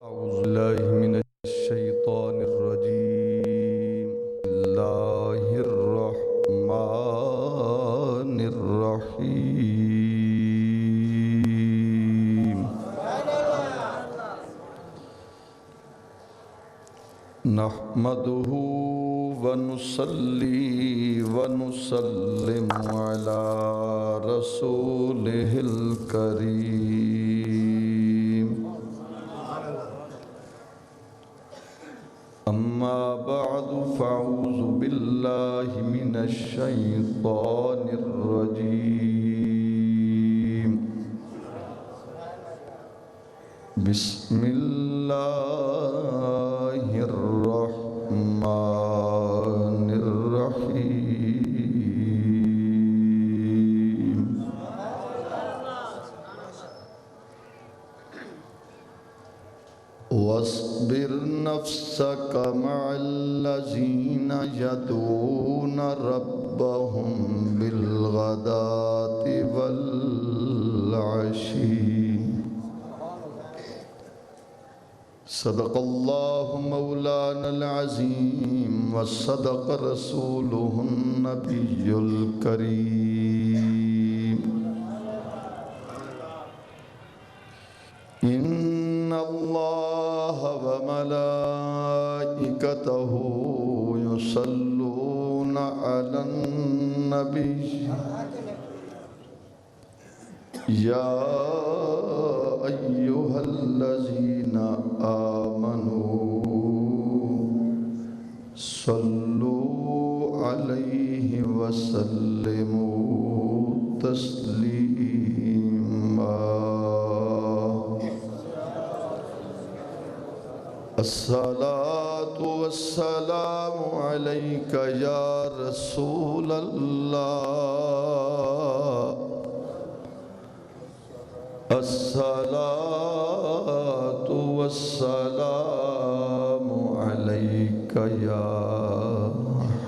أعوذ بالله من الشيطان الرجيم. بسم الله الرحمن الرحيم. نحمده ونصلي ونسلم على رسوله الكريم. أما بعد فأعوذ بالله من الشيطان الرجيم. بسم الله الرحمن الرحيم. واصبر نفسك مع الذين يدعون ربهم بالغداة والعشي. صدق الله مولانا العظيم وصدق رسوله النبي الكريم. إن الله وملائكته يصلون على النبي يا أيها الذين آمنوا صلوا عليه وسلموا تسليما. الصلاة والسلام عليك يا رسول الله. الصلاة والسلام عليك يا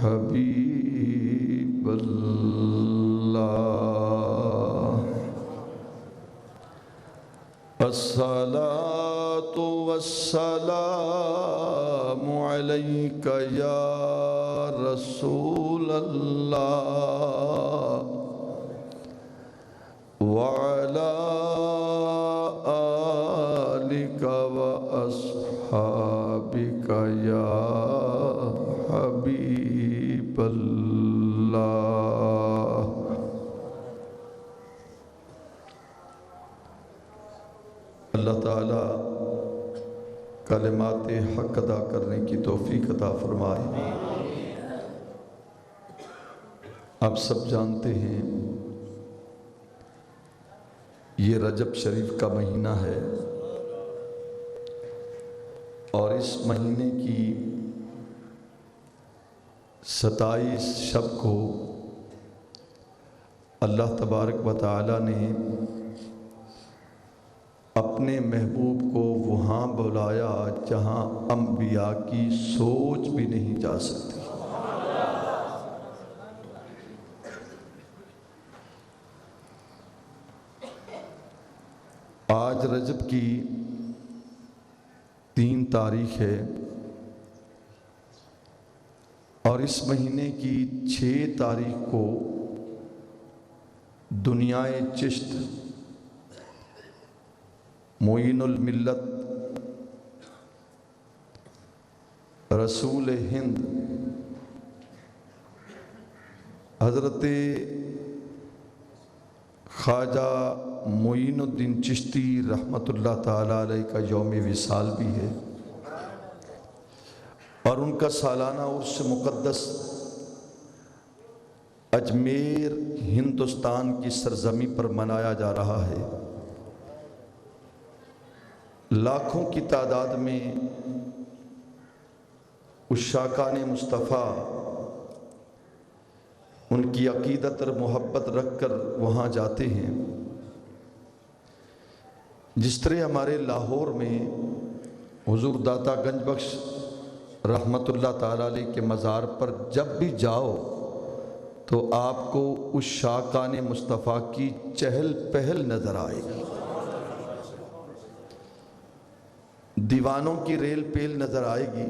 حبيب الله. الصلاة والسلام عليك يا رسول الله وعلى آلك وأصحابك يا حبيب الله. اللہ تعالیٰ کلمات حق ادا کرنے کی توفیق عطا فرمائے. آپ سب جانتے ہیں یہ رجب شریف کا مہینہ ہے اور اس مہینے کی 27 شب کو اللہ تبارک و تعالی نے اپنے محبوب کو وہاں بلایا جہاں انبیاء کی سوچ بھی نہیں جا سکتی. آج رجب کی 3 تاریخ ہے اور اس مہینے کی 6 تاریخ کو دنیائے چشت معین الملت رسول ہند حضرت خواجہ معین الدین چشتی رحمۃ اللہ تعالیٰ علیہ کا یوم وصال بھی ہے اور ان کا سالانہ عرس مقدس اجمیر ہندوستان کی سرزمین پر منایا جا رہا ہے. لاکھوں کی تعداد میں عشاقان مصطفیٰ ان کی عقیدت اور محبت رکھ کر وہاں جاتے ہیں. جس طرح ہمارے لاہور میں حضور داتا گنج بخش رحمت اللہ تعالیٰ علیہ کے مزار پر جب بھی جاؤ تو آپ کو عشاقان مصطفیٰ کی چہل پہل نظر آئے گی. دیوانوں کی ریل پیل نظر آئے گی۔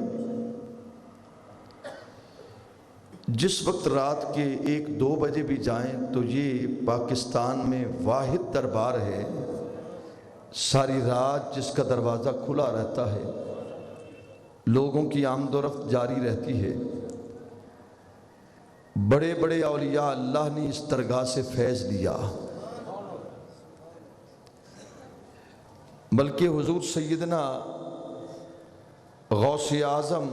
جس وقت رات کے 1-2 بجے بھی جائیں تو یہ پاکستان میں واحد دربار ہے ساری رات جس کا دروازہ کھلا رہتا ہے، لوگوں کی آمد و رفت جاری رہتی ہے۔ بڑے بڑے اولیاء اللہ نے اس درگاہ سے فیض لیا، بلکہ حضور سیدنا غوث اعظم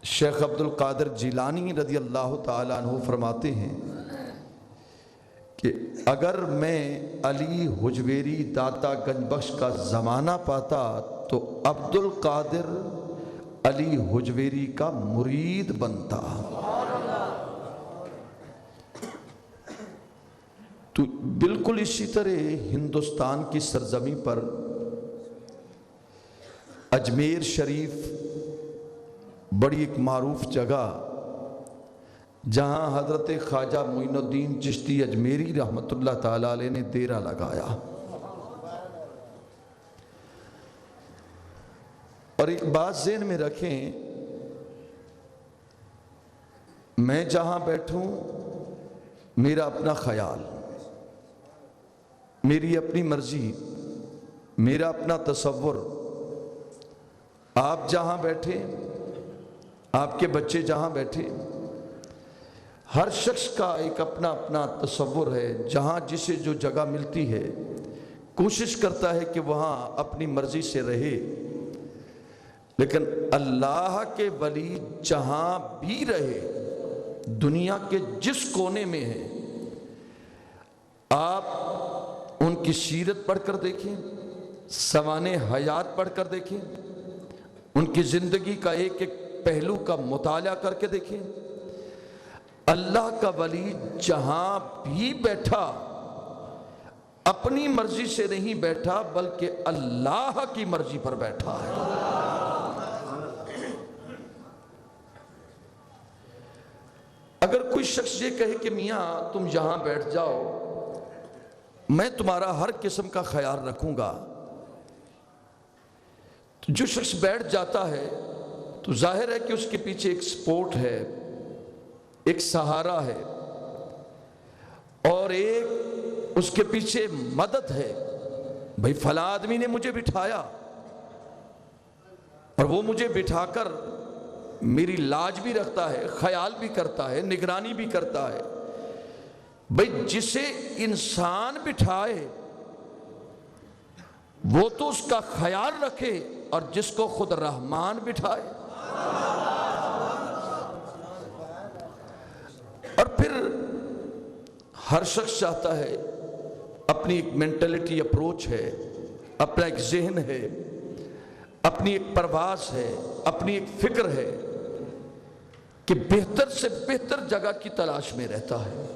شیخ عبد القادر جیلانی رضی اللہ تعالیٰ عنہ فرماتے ہیں کہ اگر میں علی حجویری داتا گنج بخش کا زمانہ پاتا تو عبد القادر علی حجویری کا مرید بنتا۔ تو بالکل اسی طرح ہندوستان کی سرزمین پر اجمیر شریف بڑی ایک معروف جگہ جہاں حضرت خواجہ معین الدین چشتی اجمیری رحمت اللہ تعالیٰ علیہ نے ڈیرا لگایا، اور ایک بات ذہن میں رکھیں، میں جہاں بیٹھوں میرا اپنا خیال، میری اپنی مرضی، میرا اپنا تصور، آپ جہاں بیٹھے، آپ کے بچے جہاں بیٹھے، ہر شخص کا ایک اپنا اپنا تصور ہے۔ جہاں جسے جو جگہ ملتی ہے کوشش کرتا ہے کہ وہاں اپنی مرضی سے رہے، لیکن اللہ کے ولی جہاں بھی رہے، دنیا کے جس کونے میں ہے، آپ ان کی سیرت پڑھ کر دیکھیں، سوانح حیات پڑھ کر دیکھیں، ان کی زندگی کا ایک ایک پہلو کا مطالعہ کر کے دیکھیں۔ اللہ کا ولی جہاں بھی بیٹھا اپنی مرضی سے نہیں بیٹھا بلکہ اللہ کی مرضی پر بیٹھا ہے۔ اگر کوئی شخص یہ کہے کہ میاں تم یہاں بیٹھ جاؤ، میں تمہارا ہر قسم کا خیال رکھوں گا، تو جو شخص بیٹھ جاتا ہے تو ظاہر ہے کہ اس کے پیچھے ایک سپورٹ ہے، ایک سہارا ہے، اور ایک اس کے پیچھے مدد ہے۔ بھئی فلاں آدمی نے مجھے بٹھایا اور وہ مجھے بٹھا کر میری لاج بھی رکھتا ہے، خیال بھی کرتا ہے، نگرانی بھی کرتا ہے۔ بھئی جسے انسان بٹھائے وہ تو اس کا خیال رکھے، اور جس کو خود رحمان بٹھائے۔ اور پھر ہر شخص چاہتا ہے، اپنی ایک مینٹلٹی اپروچ ہے، اپنا ایک ذہن ہے، اپنی ایک پرواز ہے، اپنی ایک فکر ہے کہ بہتر سے بہتر جگہ کی تلاش میں رہتا ہے۔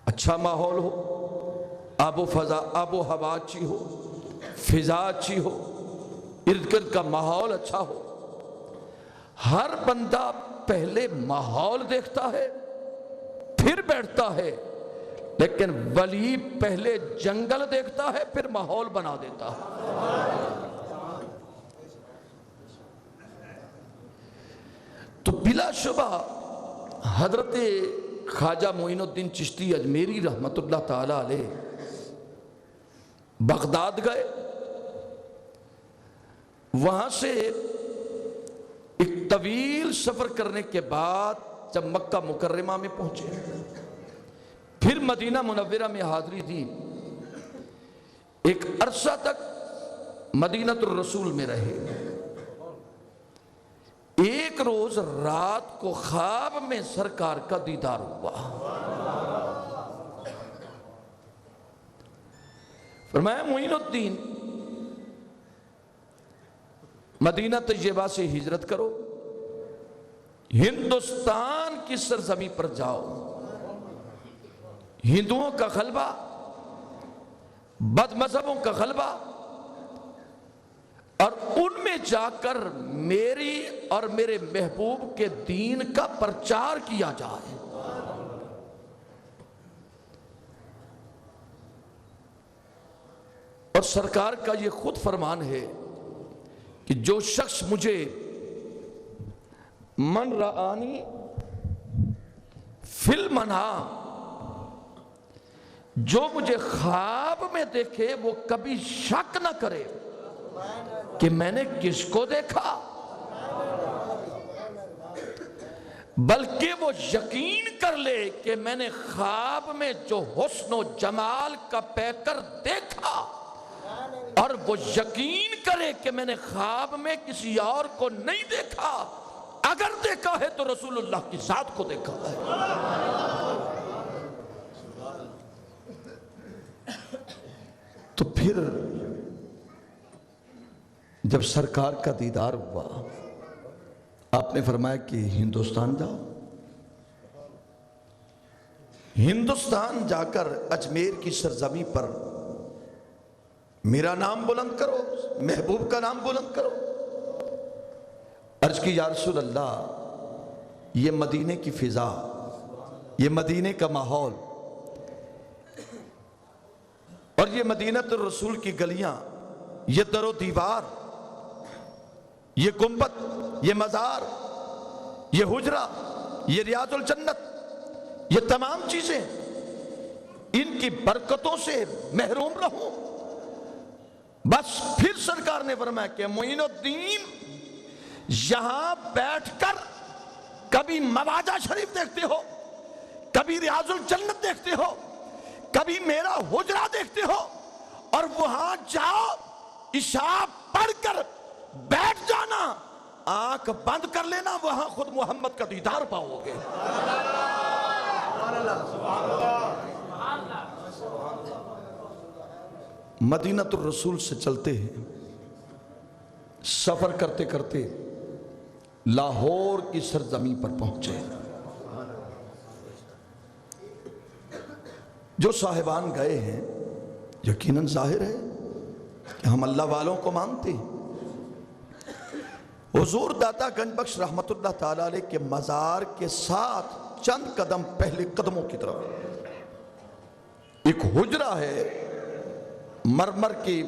اچھا ماحول ہو، آب و فضا، آب و ہوا اچھی ہو، فضا اچھی ہو، ارد گرد کا ماحول اچھا ہو۔ ہر بندہ پہلے ماحول دیکھتا ہے پھر بیٹھتا ہے، لیکن ولی پہلے جنگل دیکھتا ہے پھر ماحول بنا دیتا ہے۔ تو بلا شبہ حضرت خواجہ معین الدین چشتی اجمیری رحمت اللہ تعالیٰ علیہ بغداد گئے، وہاں سے ایک طویل سفر کرنے کے بعد جب مکہ مکرمہ میں پہنچے، پھر مدینہ منورہ میں حاضری دی، ایک عرصہ تک مدینۃ الرسول میں رہے۔ ایک روز رات کو خواب میں سرکار کا دیدار ہوا۔ فرمایا معین الدین مدینہ طیبہ سے ہجرت کرو، ہندوستان کی سرزمین پر جاؤ، ہندوؤں کا غلبہ، بد مذہبوں کا غلبہ، اور ان میں جا کر میری اور میرے محبوب کے دین کا پرچار کیا جائے۔ اور اور سرکار کا یہ خود فرمان ہے کہ جو شخص مجھے من رآنی فی المنام، جو مجھے خواب میں دیکھے وہ کبھی شک نہ کرے کہ میں نے کس کو دیکھا، بلکہ وہ یقین کر لے کہ میں نے خواب میں جو حسن و جمال کا پیکر دیکھا، اور وہ یقین کرے کہ میں نے خواب میں کسی اور کو نہیں دیکھا، اگر دیکھا ہے تو رسول اللہ کی ذات کو دیکھا ہے۔ تو پھر جب سرکار کا دیدار ہوا، آپ نے فرمایا کہ ہندوستان جاؤ، ہندوستان جا کر اجمیر کی سرزمین پر میرا نام بلند کرو، محبوب کا نام بلند کرو۔ عرض کی یا رسول اللہ، یہ مدینے کی فضا، یہ مدینے کا ماحول اور یہ مدینۃ الرسول کی گلیاں، یہ در و دیوار، یہ گنبد، یہ مزار، یہ حجرہ، یہ ریاض الجنت، یہ تمام چیزیں ان کی برکتوں سے محروم رہوں۔ بس پھر سرکار نے فرمایا کہ معین الدین، یہاں بیٹھ کر کبھی مواجہ شریف دیکھتے ہو، کبھی ریاض الجنت دیکھتے ہو، کبھی میرا حجرہ دیکھتے ہو، اور وہاں جاؤ، عشاء پڑھ کر بیٹھ جانا، آنکھ بند کر لینا، وہاں خود محمد کا دیدار پاؤ گے۔ مدینۃ الرسول سے چلتے ہیں، سفر کرتے کرتے لاہور کی سرزمین پر پہنچے۔ جو صاحبان گئے ہیں یقیناً ظاہر ہے کہ ہم اللہ والوں کو مانتے ہیں۔ حضور داتا گنج بخش رحمت اللہ تعالیٰ علیہ کے مزار کے ساتھ چند قدم پہلے قدموں کی طرف ایک حجرہ ہے، مرمر کی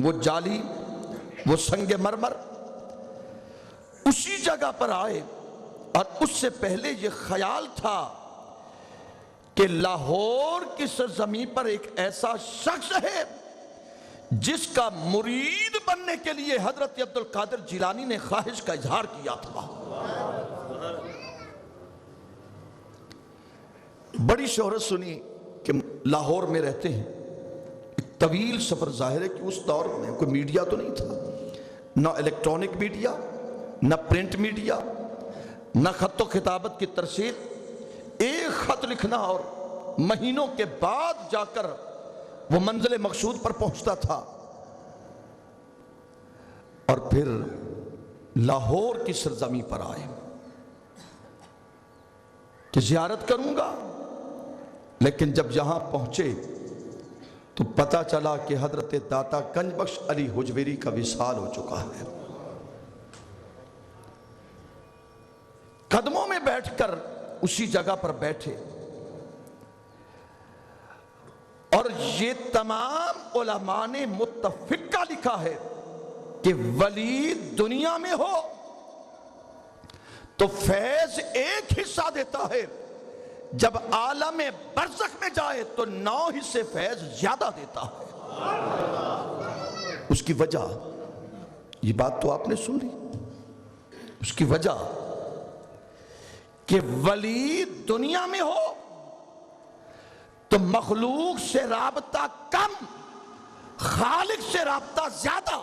وہ جالی، وہ سنگ مرمر، اسی جگہ پر آئے، اور اس سے پہلے یہ خیال تھا کہ لاہور کی سرزمین پر ایک ایسا شخص ہے جس کا مرید بننے کے لیے حضرت عبد القادر جیلانی نے خواہش کا اظہار کیا تھا۔ بڑی شہرت سنی کہ لاہور میں رہتے ہیں، ایک طویل سفر، ظاہر ہے کہ اس دور میں کوئی میڈیا تو نہیں تھا، نہ الیکٹرانک میڈیا، نہ پرنٹ میڈیا، نہ خط و خطابت کی ترسیل، ایک خط لکھنا اور مہینوں کے بعد جا کر وہ منزل مقصود پر پہنچتا تھا۔ اور پھر لاہور کی سرزمین پر آئے کہ زیارت کروں گا، لیکن جب یہاں پہنچے تو پتہ چلا کہ حضرت داتا گنج بخش علی حجویری کا وصال ہو چکا ہے۔ قدموں میں بیٹھ کر اسی جگہ پر بیٹھے، اور یہ تمام علماء نے متفقہ لکھا ہے کہ ولی دنیا میں ہو تو فیض ایک حصہ دیتا ہے، جب عالم برزخ میں جائے تو 9 حصے فیض زیادہ دیتا ہے۔ اس کی وجہ، یہ بات تو آپ نے سن لی، اس کی وجہ کہ ولی دنیا میں ہو تو مخلوق سے رابطہ کم، خالق سے رابطہ زیادہ۔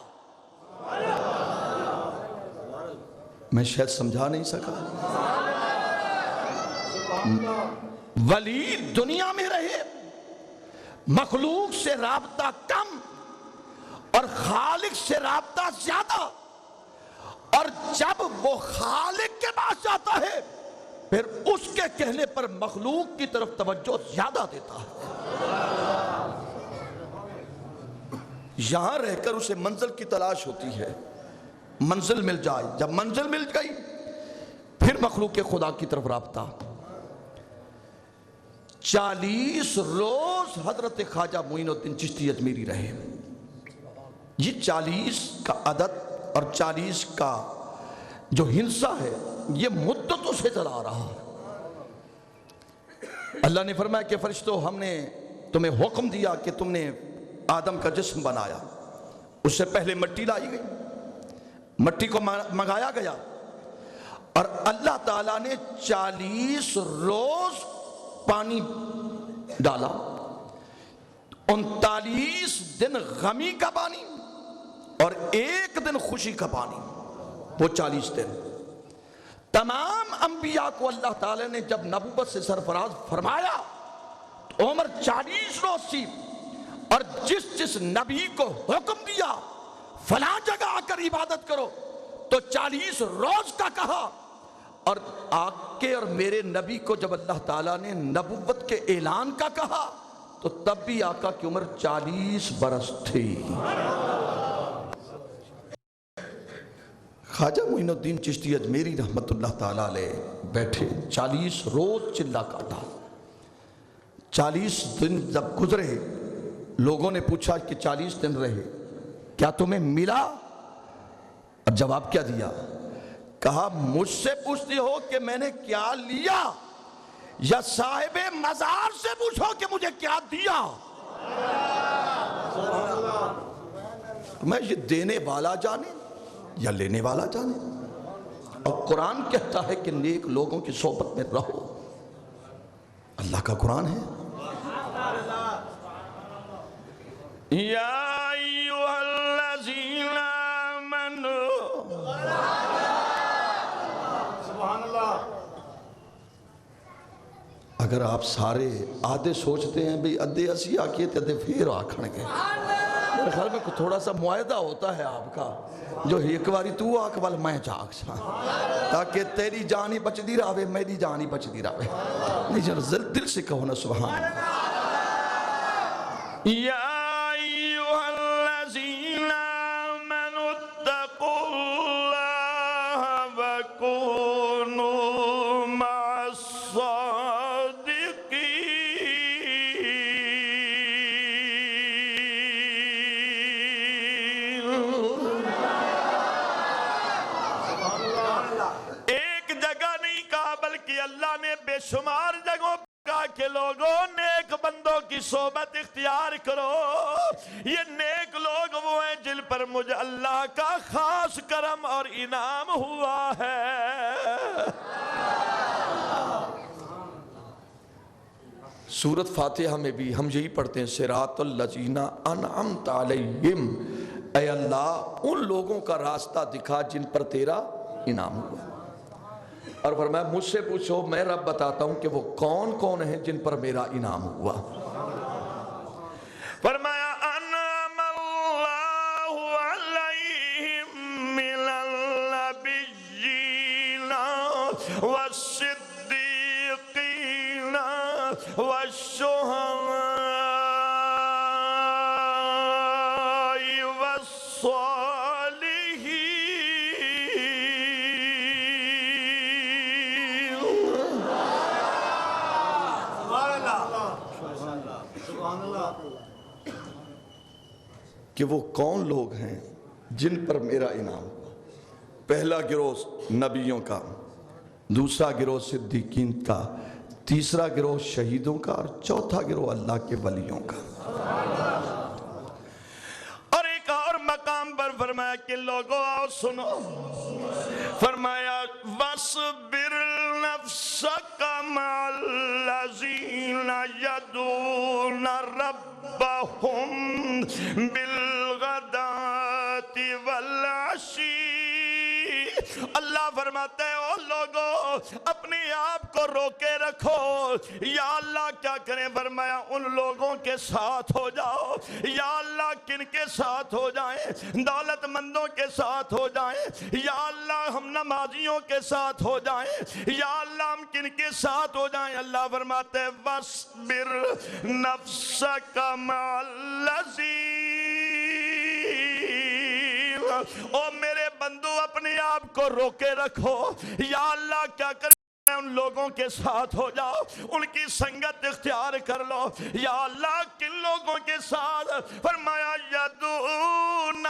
میں شاید سمجھا نہیں سکا۔ ولی دنیا میں رہے، مخلوق سے رابطہ کم اور خالق سے رابطہ زیادہ، اور جب وہ خالق کے پاس جاتا ہے پھر اس کے کہنے پر مخلوق کی طرف توجہ زیادہ دیتا ہے۔ یہاں رہ کر اسے منزل کی تلاش ہوتی ہے، منزل مل جائے، جب منزل مل گئی پھر مخلوق خدا کی طرف رابطہ۔ 40 روز حضرت خواجہ معین الدین چشتی اجمیری رہے، یہ 40 کا عدد اور 40 کا جو ہنسا ہے یہ مدتوں سے چلا آ رہا ہے۔ اللہ نے فرمایا کہ فرشتوں ہم نے تمہیں حکم دیا کہ تم نے آدم کا جسم بنایا، اس سے پہلے مٹی لائی گئی، مٹی کو منگایا گیا اور اللہ تعالیٰ نے 40 روز پانی ڈالا، 39 دن غمی کا پانی اور 1 دن خوشی کا پانی، وہ 40 دن۔ تمام انبیاء کو اللہ تعالیٰ نے جب نبوت سے سرفراز فرمایا تو عمر 40 روز تھی، اور جس نبی کو حکم دیا فلاں جگہ آ کر عبادت کرو تو 40 روز کا کہا، اور آپ کے اور میرے نبی کو جب اللہ تعالیٰ نے نبوت کے اعلان کا کہا تو تب بھی آقا کی عمر 40 برس تھی۔ خواجہ معین الدین چشتی اجمیری رحمت اللہ تعالیٰ علیہ بیٹھے 40 روز چلا کاٹا، 40 دن جب گزرے لوگوں نے پوچھا کہ 40 دن رہے کیا تمہیں ملا؟ اور جواب کیا دیا؟ کہا مجھ سے پوچھتی ہو کہ میں نے کیا لیا یا صاحب مزار سے پوچھو کہ مجھے کیا دیا؟ میں یہ دینے والا جانے یا لینے والا جانے؟ اور قرآن کہتا ہے کہ نیک لوگوں کی صحبت میں رہو، اللہ کا قرآن ہے۔ یا ایوہ الذین آمنوا، اگر آپ سارے آدھے سوچتے ہیں بھی ادھے اسی آکیے تے ادھے پھر آکھن گے، میرے خیال میں تھوڑا سا معاہدہ ہوتا ہے آپ کا، جو ایک باری تو آکھ وال میں چاک سا، تاکہ تیری جانی بچ دی راوے میری جانی بچ دی راوے۔ نہیں دل سے کہو نا سبحان اللہ۔ یا ایوہ الذین آمنوا اتقوا اللہ وکونوا مع الصادقین۔ ایک جگہ نہیں کہا بلکہ اللہ نے بے شمار جگہوں پر کہا کہ لوگوں نیک بندوں کی صحبت اختیار کرو، یہ نیک لوگ وہ ہیں جن پر مجھے اللہ کا خاص کرم اور انعام ہوا ہے۔ سورت فاتحہ میں بھی ہم یہی پڑھتے ہیں صراط الذین انعمت علیہم، اے اللہ ان لوگوں کا راستہ دکھا جن پر تیرا انعام ہوا، اور فرمایا مجھ سے پوچھو میں رب بتاتا ہوں کہ وہ کون کون ہیں جن پر میرا انعام ہوا۔ فرمایا انعم اللہ علیہم من النبیین والصدیقین والشہداء والصالحین۔ کہ وہ کون لوگ ہیں جن پر میرا انعام ہوا؟ پہلا گروہ نبیوں کا، دوسرا گروہ صدیقین کا، تیسرا گروہ شہیدوں کا، اور چوتھا گروہ اللہ کے ولیوں کا۔ اور ایک اور مقام پر فرمایا کہ لوگوں آؤ سنو، فرمایا وَاصْبِرْ نَفْسَكَ مَعَ الَّذِينَ يَدْعُونَ رَبَّهُمْ بِالْغَدَاةِ وَالْعَشِيِّ۔ اللہ فرماتے ہیں او لوگوں اپنے آپ کو روکے رکھو، یا اللہ کیا کریں؟ فرمایا ان لوگوں کے ساتھ ہو جاؤ، یا اللہ کن کے ساتھ ہو جائیں؟ دولت مندوں کے ساتھ ہو جائیں، یا اللہ ہم نمازیوں کے ساتھ ہو جائیں، یا اللہ ہم کن کے ساتھ ہو جائیں؟ اللہ فرماتے ہیں وَاصْبِرْ نَفْسَكَ مَعَ الَّذِينَ، او میرے بندو اپنے آپ کو روکے رکھو، یا اللہ کیا کریں؟ ان لوگوں کے ساتھ ہو جاؤ، ان کی سنگت اختیار کر لو، یا اللہ کن لوگوں کے ساتھ؟ فرمایا یدعون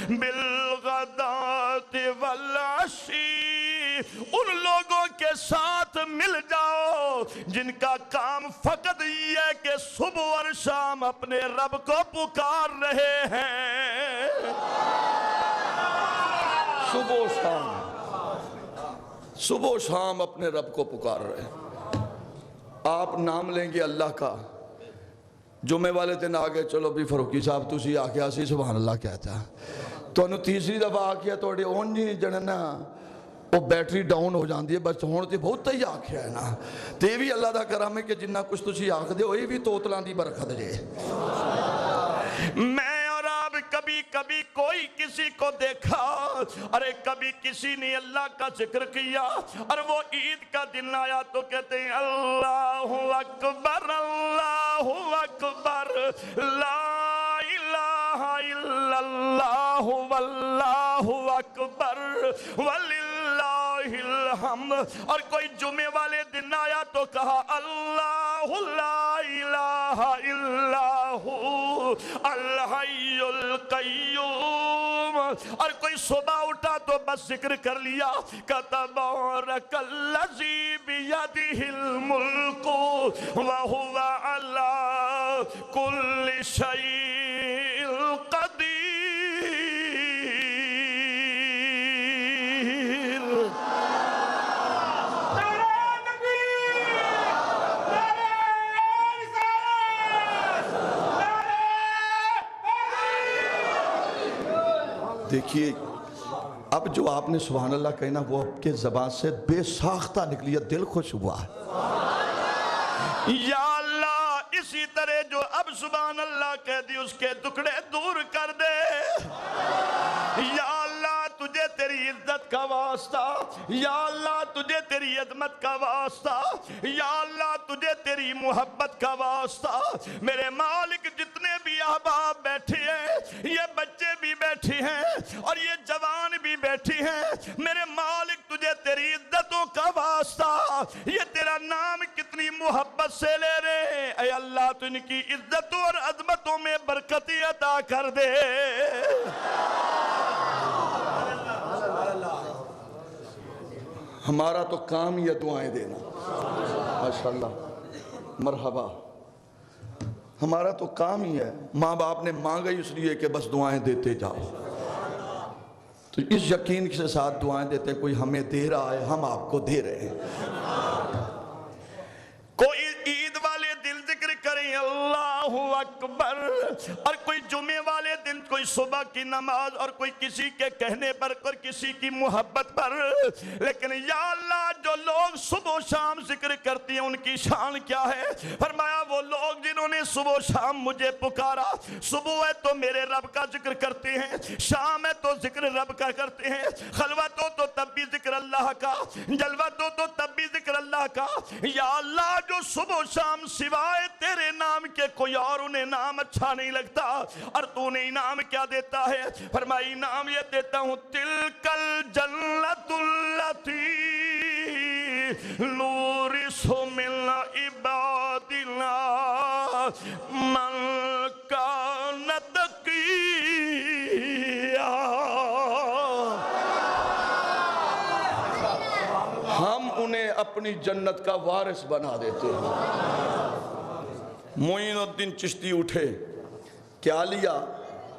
بالغداۃ والعشی، ان لوگوں کے ساتھ مل جاؤ جن کا کام فقط یہ ہے کہ صبح اور شام اپنے رب کو پکار رہے ہیں۔ صبح و شام اپنے رب کو پکار رہے ہیں۔ آپ نام لیں گے اللہ کا، جمعے والے دن آگے چلو بھی فروخی صاحب تسی آکھیا سی سبحان اللہ کہتا ہے تو انہوں تیسری دفعہ آکھیا توڑے اونجی جننا وہ بیٹری ڈاؤن ہو جاندی ہے، بس ہونے تے بہت ہی آکھیا ہے نا، تے بھی اللہ دا کرم ہے کہ جنہ کچھ تسی آکھ دے ہوئی بھی توتلان دی برکت جے۔ میں اور آپ کبھی کبھی کوئی کسی کو دیکھا، ارے کبھی کسی نے اللہ کا ذکر کیا اور وہ عید کا دن آیا تو کہتے ہیں اللہ اکبر اللہ اکبر لا الہ الا اللہ واللہ اکبر وللہ الحمد، اور کوئی جمعے والے دن آیا تو کہا اللہ لا الہ الا ہو الحی القیوم، اور کوئی صبح اٹھا تو بس ذکر کر لیا تبارک الذی بیدہ الملک وہو علی کل شیء قدیر۔ دیکھیے اب جو آپ نے سبحان اللہ کہنا وہ آپ کے زبان سے بے ساختہ نکلی ہے، دل خوش ہوا ہے۔ یا اللہ اسی طرح جو اب سبحان اللہ کہہ دی اس کے ٹکڑے دور کر دے۔ یا اللہ تجھے تیری عزت کا واسطہ، یا اللہ تجھے تیری عظمت کا واسطہ، یا اللہ تجھے تیری محبت کا واسطہ، میرے مالک جتنے بھی احباب بیٹھے ہیں، یہ بچے بھی بیٹھے ہیں اور یہ جوان بھی بیٹھی ہیں، میرے مالک تجھے تیری عزتوں کا واسطہ، یہ تیرا نام کتنی محبت سے لے رہے ہیں، اے اللہ تو ان کی عزتوں اور عظمتوں میں برکتی عطا کر دے۔ ہمارا تو کام ہی ہے دعائیں دینا، ماشاءاللہ مرحبا، ہمارا تو کام ہی ہے، ماں باپ نے مانگا ہی اس لیے کہ بس دعائیں دیتے جاؤ، تو اس یقین کے ساتھ دعائیں دیتے کوئی ہمیں دے رہا ہے، ہم آپ کو دے رہے ہیں۔ کوئی عید والے دن ذکر کریں اللہ اکبر، اور کوئی جمعے والے دن کوئی صبح کی نماز، اور کوئی کسی کے کہنے پر اور کسی کی محبت پر، لیکن یا اللہ جو لوگ صبح و شام ذکر کرتی ہیں ان کی شان کیا ہے؟ فرمایا وہ لوگ جنہوں نے صبح و شام مجھے پکارا، صبح ہے تو میرے رب کا ذکر کرتے ہیں، شام ہے تو ذکر رب کا کرتے ہیں، خلوت ہو تو تب بھی ذکر اللہ کا، جلوت ہو تو تب بھی ذکر اللہ کا۔ یا اللہ جو صبح و شام سوائے تیرے نام کے کوئی اور انہیں نام اچھا نہیں لگتا، اور تو نے انعام کیا دیتا ہے؟ فرمائی انعام یہ دیتا ہوں تلک الجنت التی نورث من عبادنا من کان تقیا، ہم انہیں اپنی جنت کا وارث بنا دیتے ہیں۔ معین الدین چشتی اٹھے، کیا لیا؟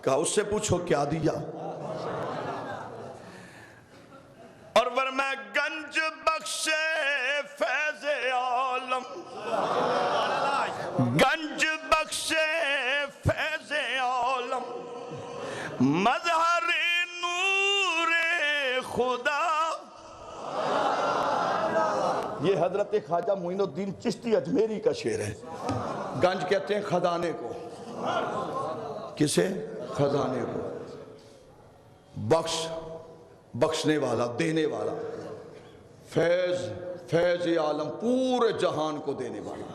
کہا اس سے پوچھو کیا دیا؟ اور فرمایا گنج بخش فیض عالم، گنج بخش فیض عالم، مظہر نور خدا۔ یہ حضرت خواجہ معین الدین چشتی اجمیری کا شعر ہے۔ گنج کہتے ہیں خزانے کو، کسے؟ خزانے کو، بخش بخشنے والا، دینے والا، فیض فیض عالم پورے جہان کو دینے والا۔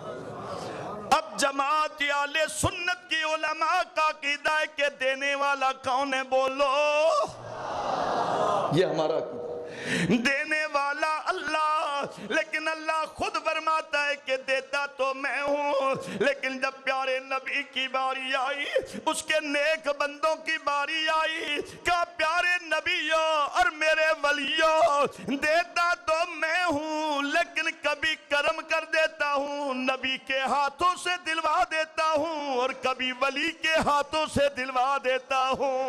اب جماعت اہل سنت کی علماء کا عقیدہ ہے کہ دینے والا کون ہے؟ بولو، یہ ہمارا عقیدہ، دینے والا اللہ، لیکن اللہ خود فرماتا ہے کہ دیتا تو میں ہوں، لیکن جب پیارے نبی نبی کی باری آئی، اس کے نیک بندوں کی باری آئی، کہا پیارے نبیوں اور میرے ولیوں، دیتا تو میں ہوں لیکن کبھی کرم کر دیتا ہوں، نبی کے ہاتھوں سے دلوا دیتا ہوں اور کبھی ولی کے ہاتھوں سے دلوا دیتا ہوں۔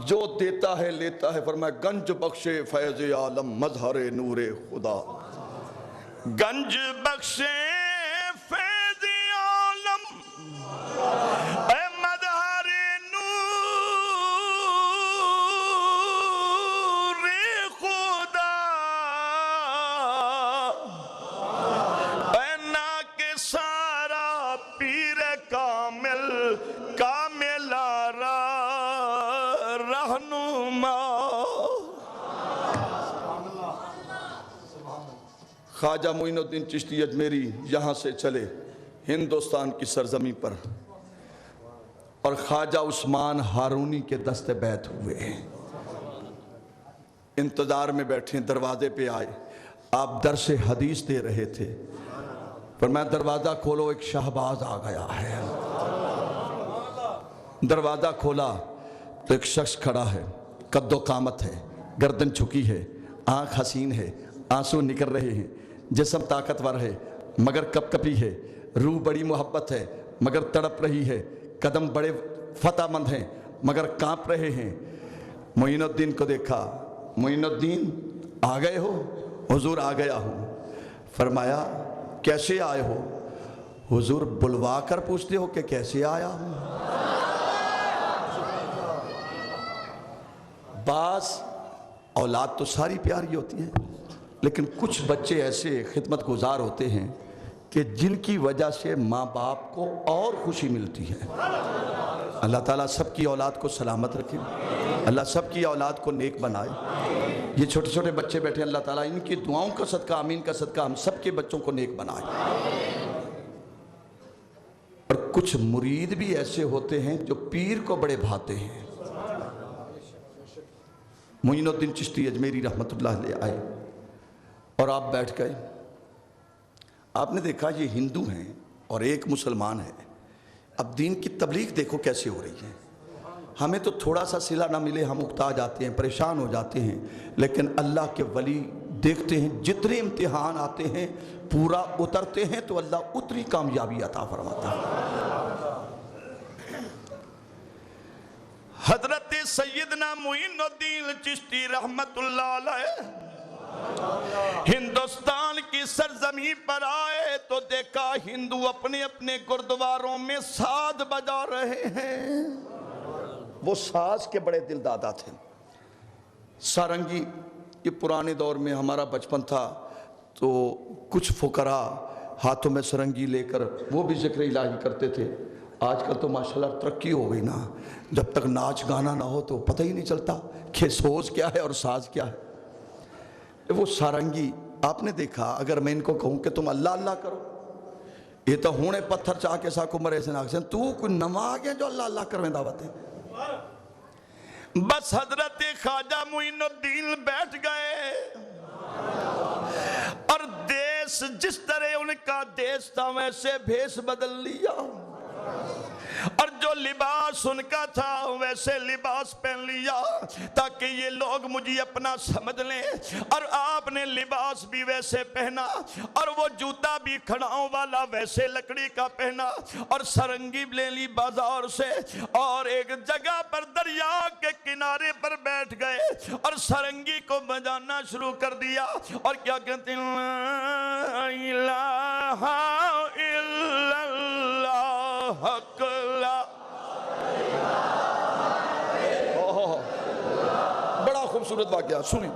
جو دیتا ہے لیتا ہے، فرمایا گنج بخشے فیض عالم مظہر نور خدا، گنج بخشے فیض عالم اے مظہر نور خدا، اے نا کے سارا پیر کامل کامل آرا رہنما۔ خواجہ معین الدین چشتی اجمیری یہاں سے چلے ہندوستان کی سرزمین پر، اور خواجہ عثمان ہارونی کے دست بیعت ہوئے، انتظار میں بیٹھے، دروازے پہ آئے، آپ درس حدیث دے رہے تھے، فرمایا دروازہ کھولو ایک شہباز آ گیا ہے۔ دروازہ کھولا تو ایک شخص کھڑا ہے، قد و قامت ہے، گردن جھکی ہے، آنکھ حسین ہے، آنسو نکل رہے ہیں، جسم طاقتور ہے مگر کپ کپی ہے، روح بڑی محبت ہے مگر تڑپ رہی ہے، قدم بڑے فتح مند ہیں مگر کانپ رہے ہیں۔ معین الدین کو دیکھا، معین الدین آ گئے ہو؟ حضور آ گیا ہوں۔ فرمایا کیسے آئے ہو؟ حضور بلوا کر پوچھتے ہو کہ کیسے آیا ہوں؟ بعض اولاد تو ساری پیاری ہوتی ہے، لیکن کچھ بچے ایسے خدمت گزار ہوتے ہیں کہ جن کی وجہ سے ماں باپ کو اور خوشی ملتی ہے۔ اللہ تعالیٰ سب کی اولاد کو سلامت رکھے، اللہ سب کی اولاد کو نیک بنائے۔ یہ چھوٹے چھوٹے بچے بیٹھے، اللہ تعالیٰ ان کی دعاؤں کا صدقہ، آمین کا صدقہ ہم سب کے بچوں کو نیک بنائے۔ اور کچھ مرید بھی ایسے ہوتے ہیں جو پیر کو بڑے بھاتے ہیں۔ معین الدین چشتی اجمیری رحمت اللہ علیہ آئے اور آپ بیٹھ گئے۔ آپ نے دیکھا یہ ہندو ہیں اور ایک مسلمان ہے، اب دین کی تبلیغ دیکھو کیسے ہو رہی ہے۔ ہمیں تو تھوڑا سا صلہ نہ ملے ہم اکتا جاتے ہیں، پریشان ہو جاتے ہیں، لیکن اللہ کے ولی دیکھتے ہیں جتنے امتحان آتے ہیں پورا اترتے ہیں تو اللہ اتنی کامیابی عطا فرماتا ہے۔ حضرت سیدنا معین الدین چشتی رحمت اللہ علیہ ہندوستان کی سرزمین پر آئے تو دیکھا ہندو اپنے اپنے گردواروں میں ساز بجا رہے ہیں۔ وہ ساز کے بڑے دل دادا تھے۔ سارنگی، یہ پرانے دور میں ہمارا بچپن تھا تو کچھ فقراء ہاتھوں میں سرنگی لے کر وہ بھی ذکر الہی کرتے تھے۔ آج کل تو ماشاءاللہ ترقی ہو گئی نا، جب تک ناچ گانا نہ ہو تو پتہ ہی نہیں چلتا کہ سوز کیا ہے اور ساز کیا ہے۔ وہ سارنگی آپ نے دیکھا، اگر میں ان کو کہوں کہ تم اللہ اللہ کرو، یہ تو ہونے پتھر چاہ کے ساکو مرے سے ناکسن، تو کوئی نما آگے جو اللہ اللہ کرویں دعوت ہے۔ بس حضرت خواجہ معین الدین بیٹھ گئے اور دیس جس طرح ان کا دیس تھا ویسے بھیس بدل لیا، اور جو لباس ان کا تھا ویسے لباس پہن لیا تاکہ یہ لوگ مجھے اپنا سمجھ لیں، اور آپ نے لباس بھی ویسے پہنا اور وہ جوتا بھی کھڑاؤں والا ویسے لکڑی کا پہنا، اور سرنگی لے لی بازار سے اور ایک جگہ پر دریا کے کنارے پر بیٹھ گئے اور سرنگی کو بجانا شروع کر دیا، اور کیا کہتے ہیں لا الہ الا اللہ حق لا۔ بڑا خوبصورت واقعہ سنیں۔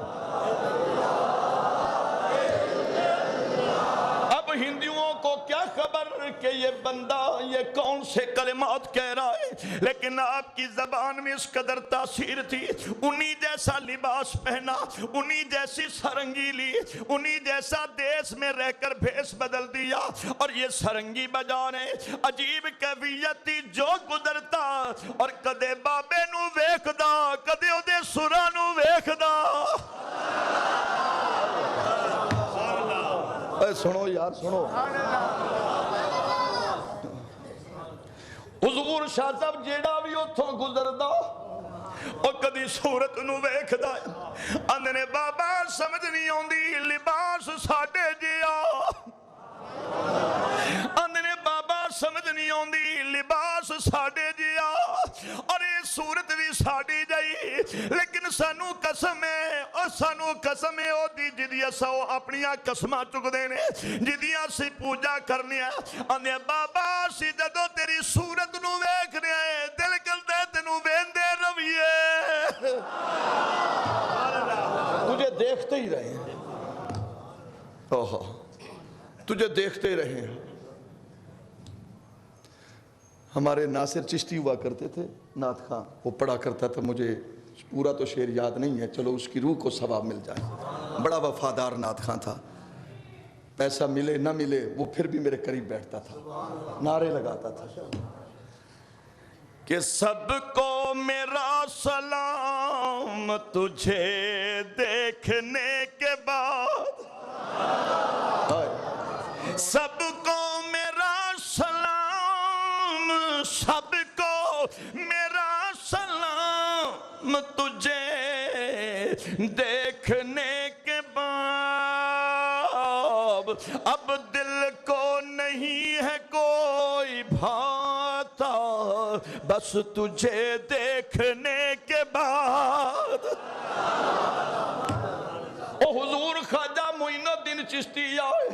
اب ہندوؤں کو کیا خبر کہ یہ بندہ یہ کون سے کلمات کہہ رہا ہے، لیکن آپ کی زبان میں اس قدر تاثیر تھی، انہی جیسا لباس پہنا، انہی جیسی سرنگی لی، انہی جیسا دیس میں رہ کر بھیس بدل دیا، اور یہ سرنگی بجا رہے۔ عجیب کیفیت تھی، جو گزرتا اور کدے بابے نو ویکھدا کدے اودے سراں نو ویکھدا۔ سنو یار سنو حضور شاہ صاحب جیڑا بھی اتھوں گزردا اور کدی صورت نو ویکھدا آندے نے بابا سمجھ نہیں آندی لباس ساڈے جیا آندے نے بابا سمجھ نہیں آندی لباس ساڈے جیا اور یہ صورت بھی ساڈی جائی لیکن سانو قسم ہے اور سانو قسم ہے او دی جدیاں سو اپنیاں قسماں چک دینے جدیاں سی پوجا کرنی ہے آندے بابا سی جدو تیری صورت نو ویکھنے آئے دل کلدے تینو ویندے رویے تجھے دیکھتے ہی رہے تجھے دیکھتے ہی رہے ہمارے ناصر چشتی ہوا کرتے تھے نعت خان وہ پڑھا کرتا تھا مجھے پورا تو شعر یاد نہیں ہے چلو اس کی روح کو ثواب مل جائے بڑا وفادار نعت خان تھا پیسہ ملے نہ ملے وہ پھر بھی میرے قریب بیٹھتا تھا نعرے لگاتا تھا کہ سب کو میرا سلام تجھے دیکھنے کے بعد سب کو میرا سلام سب کو میرا سلام تجھے دیکھنے کے بعد اب دل کو نہیں ہے کوئی بھاتا بس تجھے دیکھنے کے بعد او حضور خواجہ معین الدین چشتی آئے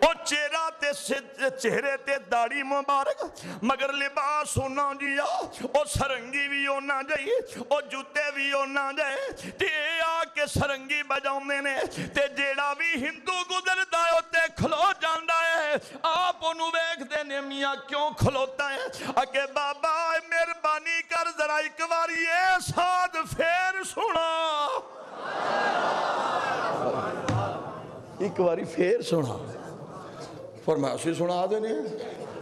او چہرے تے داڑھی مبارک مگر لباس ہونا جیا او سرنگی بھی ہونا جائی او جوتے بھی ہونا جائے تے آکے سرنگی بجاؤں نے تے جیڑا بھی ہندو گزر دائے تے کھلو جاندہ ہے آپ انہوں بیک دینے میاں کیوں کھلوتا ہے اکے بابا مہربانی کر ذرا ایک باری اے ساتھ پھر سنا ایک باری پھر سنا فرمایا اسی سنا دینے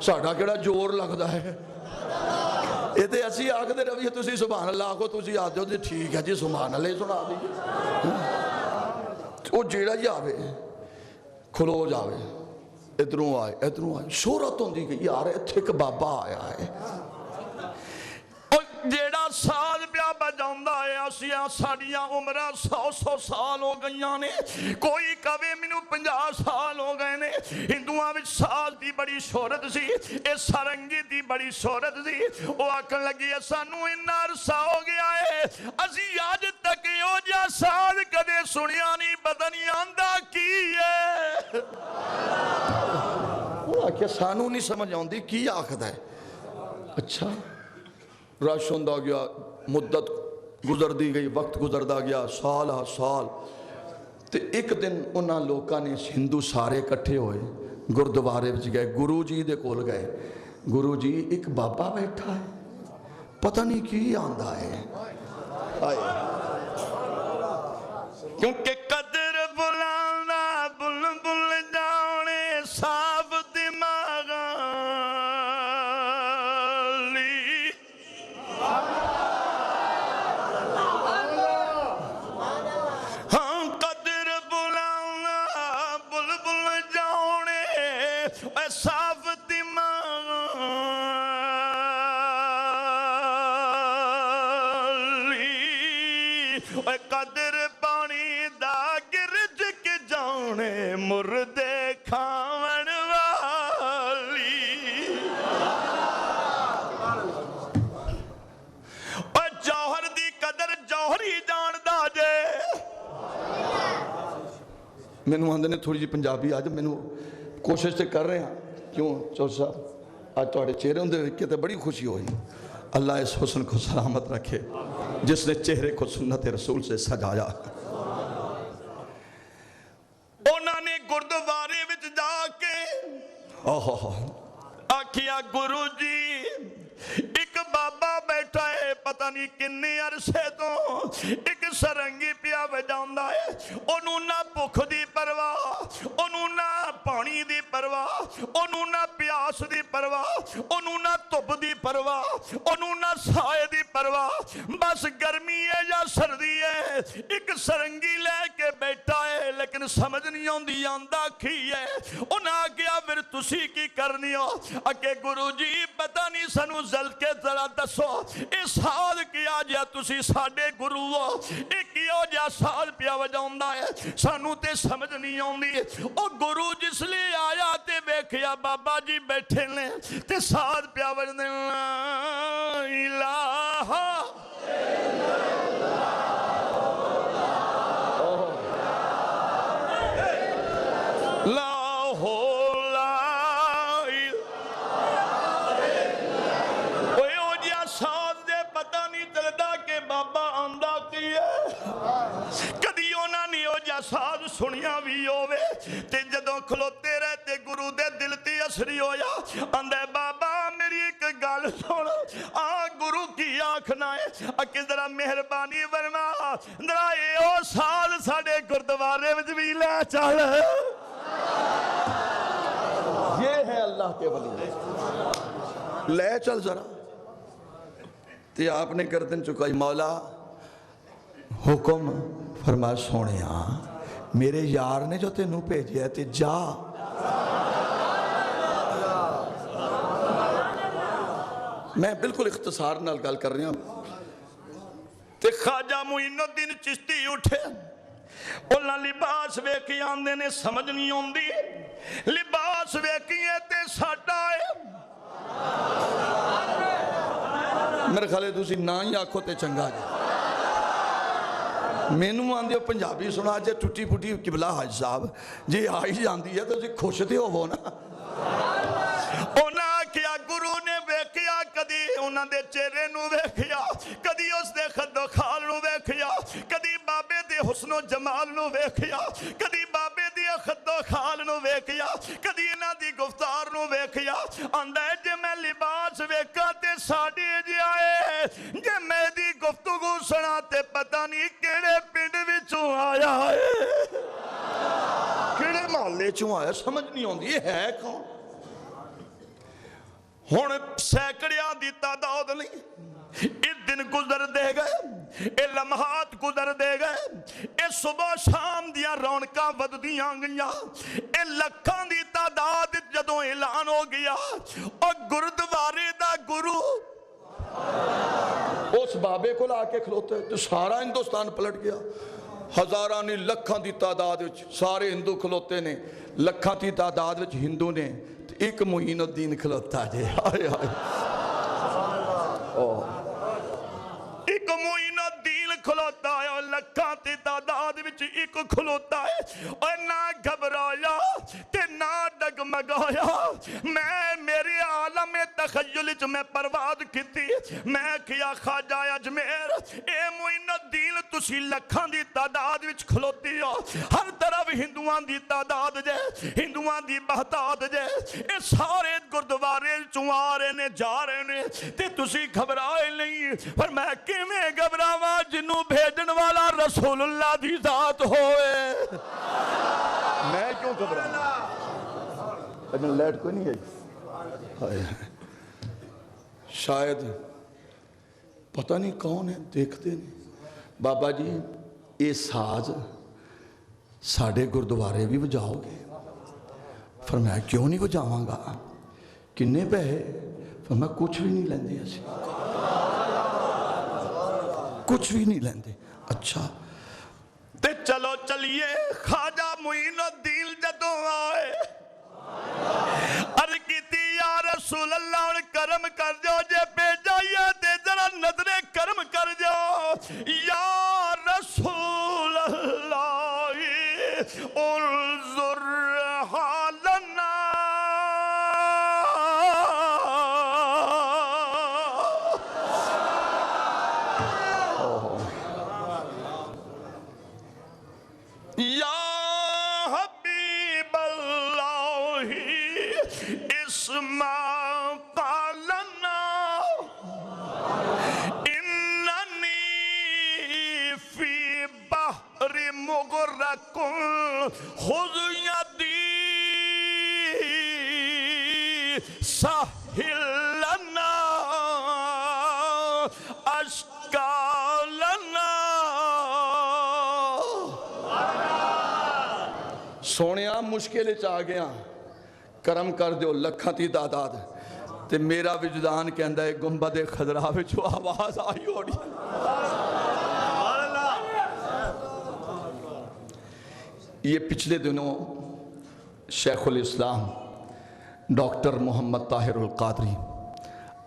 ساڑھا کیڑا جور لگتا ہے یہ تے اسی آگے دے روی تسی سبحان اللہ کو تسی آدھو دے ٹھیک ہے جی سبحان اللہ سنا دیئے وہ جیڑا جاوے کھلو جاوے ادھروں آئے شہرت ہوندی کہ یار اتھے ایک بابا آیا ہے جیڑا سال پیا بجاؤندہ ہے اسیاں ساڑیاں عمرہ 100 سال ہو گئیاں نے کوئی کبھی منو 50 سال ہو گئے نے ہندوہاں وچ سال دی بڑی شہرت سی اس سرنگی دی بڑی شہرت سی وہ آکھن لگی ہے سانو انہا عرصہ ہو گیا ہے اسی آج تک یو جا سال کدے سنیا نہیں پتہ نہیں آندہ کی ہے وہ آکھے سانو نہیں سمجھ آندی کی آخد ہے اچھا رش ہوندہ گیا مدت گزر دی گئی وقت گزردہ گیا سال تے ایک دن انہاں لوکاں نے ہندو سارے کٹھے ہوئے گردوارے بچ گئے گرو جی دے کول گئے گرو جی ایک بابا بیٹھا ہے پتہ نہیں کی آندہ ہے کیونکہ قدر بلانا بل بل جانے صاف دماغ صاف دماغ قدر پانی دا گرج کے جانے مردے کھاون والی جوہر دی قدر جوہری جان دا جے میں نو آندھے نے تھوڑی جی پنجابی آج میں نو کوشش تے کر رہے ہیں کیوں چور صاحب آج توڑے چہرے ہوندے رکھے تے بڑی خوشی ہوئی اللہ اس حسن کو سلامت رکھے جس نے چہرے کو سنت رسول سے سجایا انہوں نے گردوارے وچ جا کے آکھیا گرو جی ایک بابا بیٹھا ہے پتہ نہیں کنے عرصے تو ایک سرنگی پیا وجاوندا ہے اونوں نہ بھوک دی پرواہ اونوں نہ پانی دی پرواہ اونوں نہ پیاس دی پرواہ اونوں نہ دھوپ دی پرواہ اونوں نہ سائے دی پرواہ بس گرمی ہے یا سردی ہے ایک سرنگی لے کے بیٹھا ہے لیکن سمجھ نہیں آندی آندا کی ہے انہاں کیا پھر تسی کی کرنی ہو اکے گرو جی پتہ نہیں سانو زل کے ذرا دسو اے ساز کیا جا تسی ساڈے گرو ہو اے کیو جا ساز پیا وجاوندا ہے سانو تے سمجھ نہیں آندی او گرو جس لیے آیا تے ویکھیا بابا جی بیٹھے نے تے ساز پیا وجدے لا الہ ساز سنیا بھی ہووے تے جدوں کھلوتے رہتے گرو دے دل تے اثری ہویا آندے بابا میری ایک گل سن آ گرو کی آکھنا ہے اکے ذرا مہربانی فرما ذرا اے او ساز ساڈے گردوارے وچ وی لے چل یہ ہے اللہ کے ولی لے چل ذرا تے آپ نے گردن چکائی مولا حکم فرما سونیا میرے یار نے جو تینوں بھیجیا تے جا میں بالکل اختصار نال گل کر رہا ہوں تے خواجہ معین الدین چشتی اٹھے انہاں لباس ویکھی آندے نے سمجھ نہیں آندی لباس ویکھیے تے ساڈا ہے میرے خیال ہے تسی نہ ہی آکھو تے چنگا جی مینوں آندے ہو پنجابی سنا جے ٹوٹی پھوٹی قبلہ حاج صاحب جی آئی جاندی ہے تو جی خوش تے ہو نا انہاں کیا گرو نے ویکھیا کدی انہاں دے چہرے نو ویکھیا کدی اس دے خد و خال نو ویکھیا کدی بابے دے حسن و جمال نو ویکھیا کدی بابے دے خد و خال نو ویکھیا کدی انہاں دی گفتار نو ویکھیا آندا ہے جے میں لباس ویکھاں تے ساڈے جیا ہے جے میں دی گفتگو سنا تے پتہ نہیں کیڑے پنڈ وچوں آیا ہے کیڑے محلے چوں آیا سمجھ نہیں آندی یہ ہے کون ہن سینکڑیاں دی تعداد نہیں اس دن گزر دے گئے اے لمحات گزر دے گئے اے صبح شام دیاں رونقاں وددیاں گئیاں اے لکھاں دی تعداد جدوں اعلان ہو گیا اور گردوارے دا گرو اس بابے کو لا کے کھلوتے تو سارا ہندوستان پلٹ گیا ہزاراں نہیں لکھاں دی تعداد سارے ہندو کھلوتے نے لکھاں دی تعداد ہندو نے ایک معین الدین کھلوتا جے آئے آئے ایک معین الدین کھلوتا ہے اور لکھاں تے تعداد وچ ایک کھلوتا ہے اور نہ گھبرایا تے نہ ڈگمگایا میں میرے عالم تخیل وچ میں پرواز کیتی میں کیا خواجہ اجمیر اے معین الدین تسی لکھاں دی تعداد وچ کھلوتی ہو ہر طرف ہندوان دی تعداد جے ہندوان دی بہتاد جے اے سارے گردوارے چوں آ رہے نے جا رہے نے تے تسی گھبرائے نہیں پر میں کیویں گھبراواں جنوں بھیجن والا رسول اللہ دی ذات ہوئے میں کیوں گھبراواں اجن لیٹ کوئی نہیں ہے شاید پتہ نہیں کون ہے دیکھتے نہیں بابا جی یہ ساز ساڑھے گردوارے بھی بجاؤ گے فرمایا کیوں نہیں بجاواں گا کنے پیسے فرمایا کچھ بھی نہیں لیندے ایسے کچھ بھی نہیں لیندے اچھا تے چلو چلیے خواجہ معین الدین جدوں آئے عرض کیتی یا رسول اللہ اور کرم کر جو جے پہ جائیے دے ذرا نظر کرم کر جو یا رسول اللہ انظر حالنا یا حبیب اللہ اسمع قالنا ان لکن خذ یدی سہل لنا اشکالنا. سونیا مشکل چ گیا کرم کر دیو لکھاں دی تعداد تے میرا وجدان کہندا ہے گنبد خضرا وچوں آواز آئی ہوڑی. یہ پچھلے دنوں شیخ الاسلام ڈاکٹر محمد طاہر القادری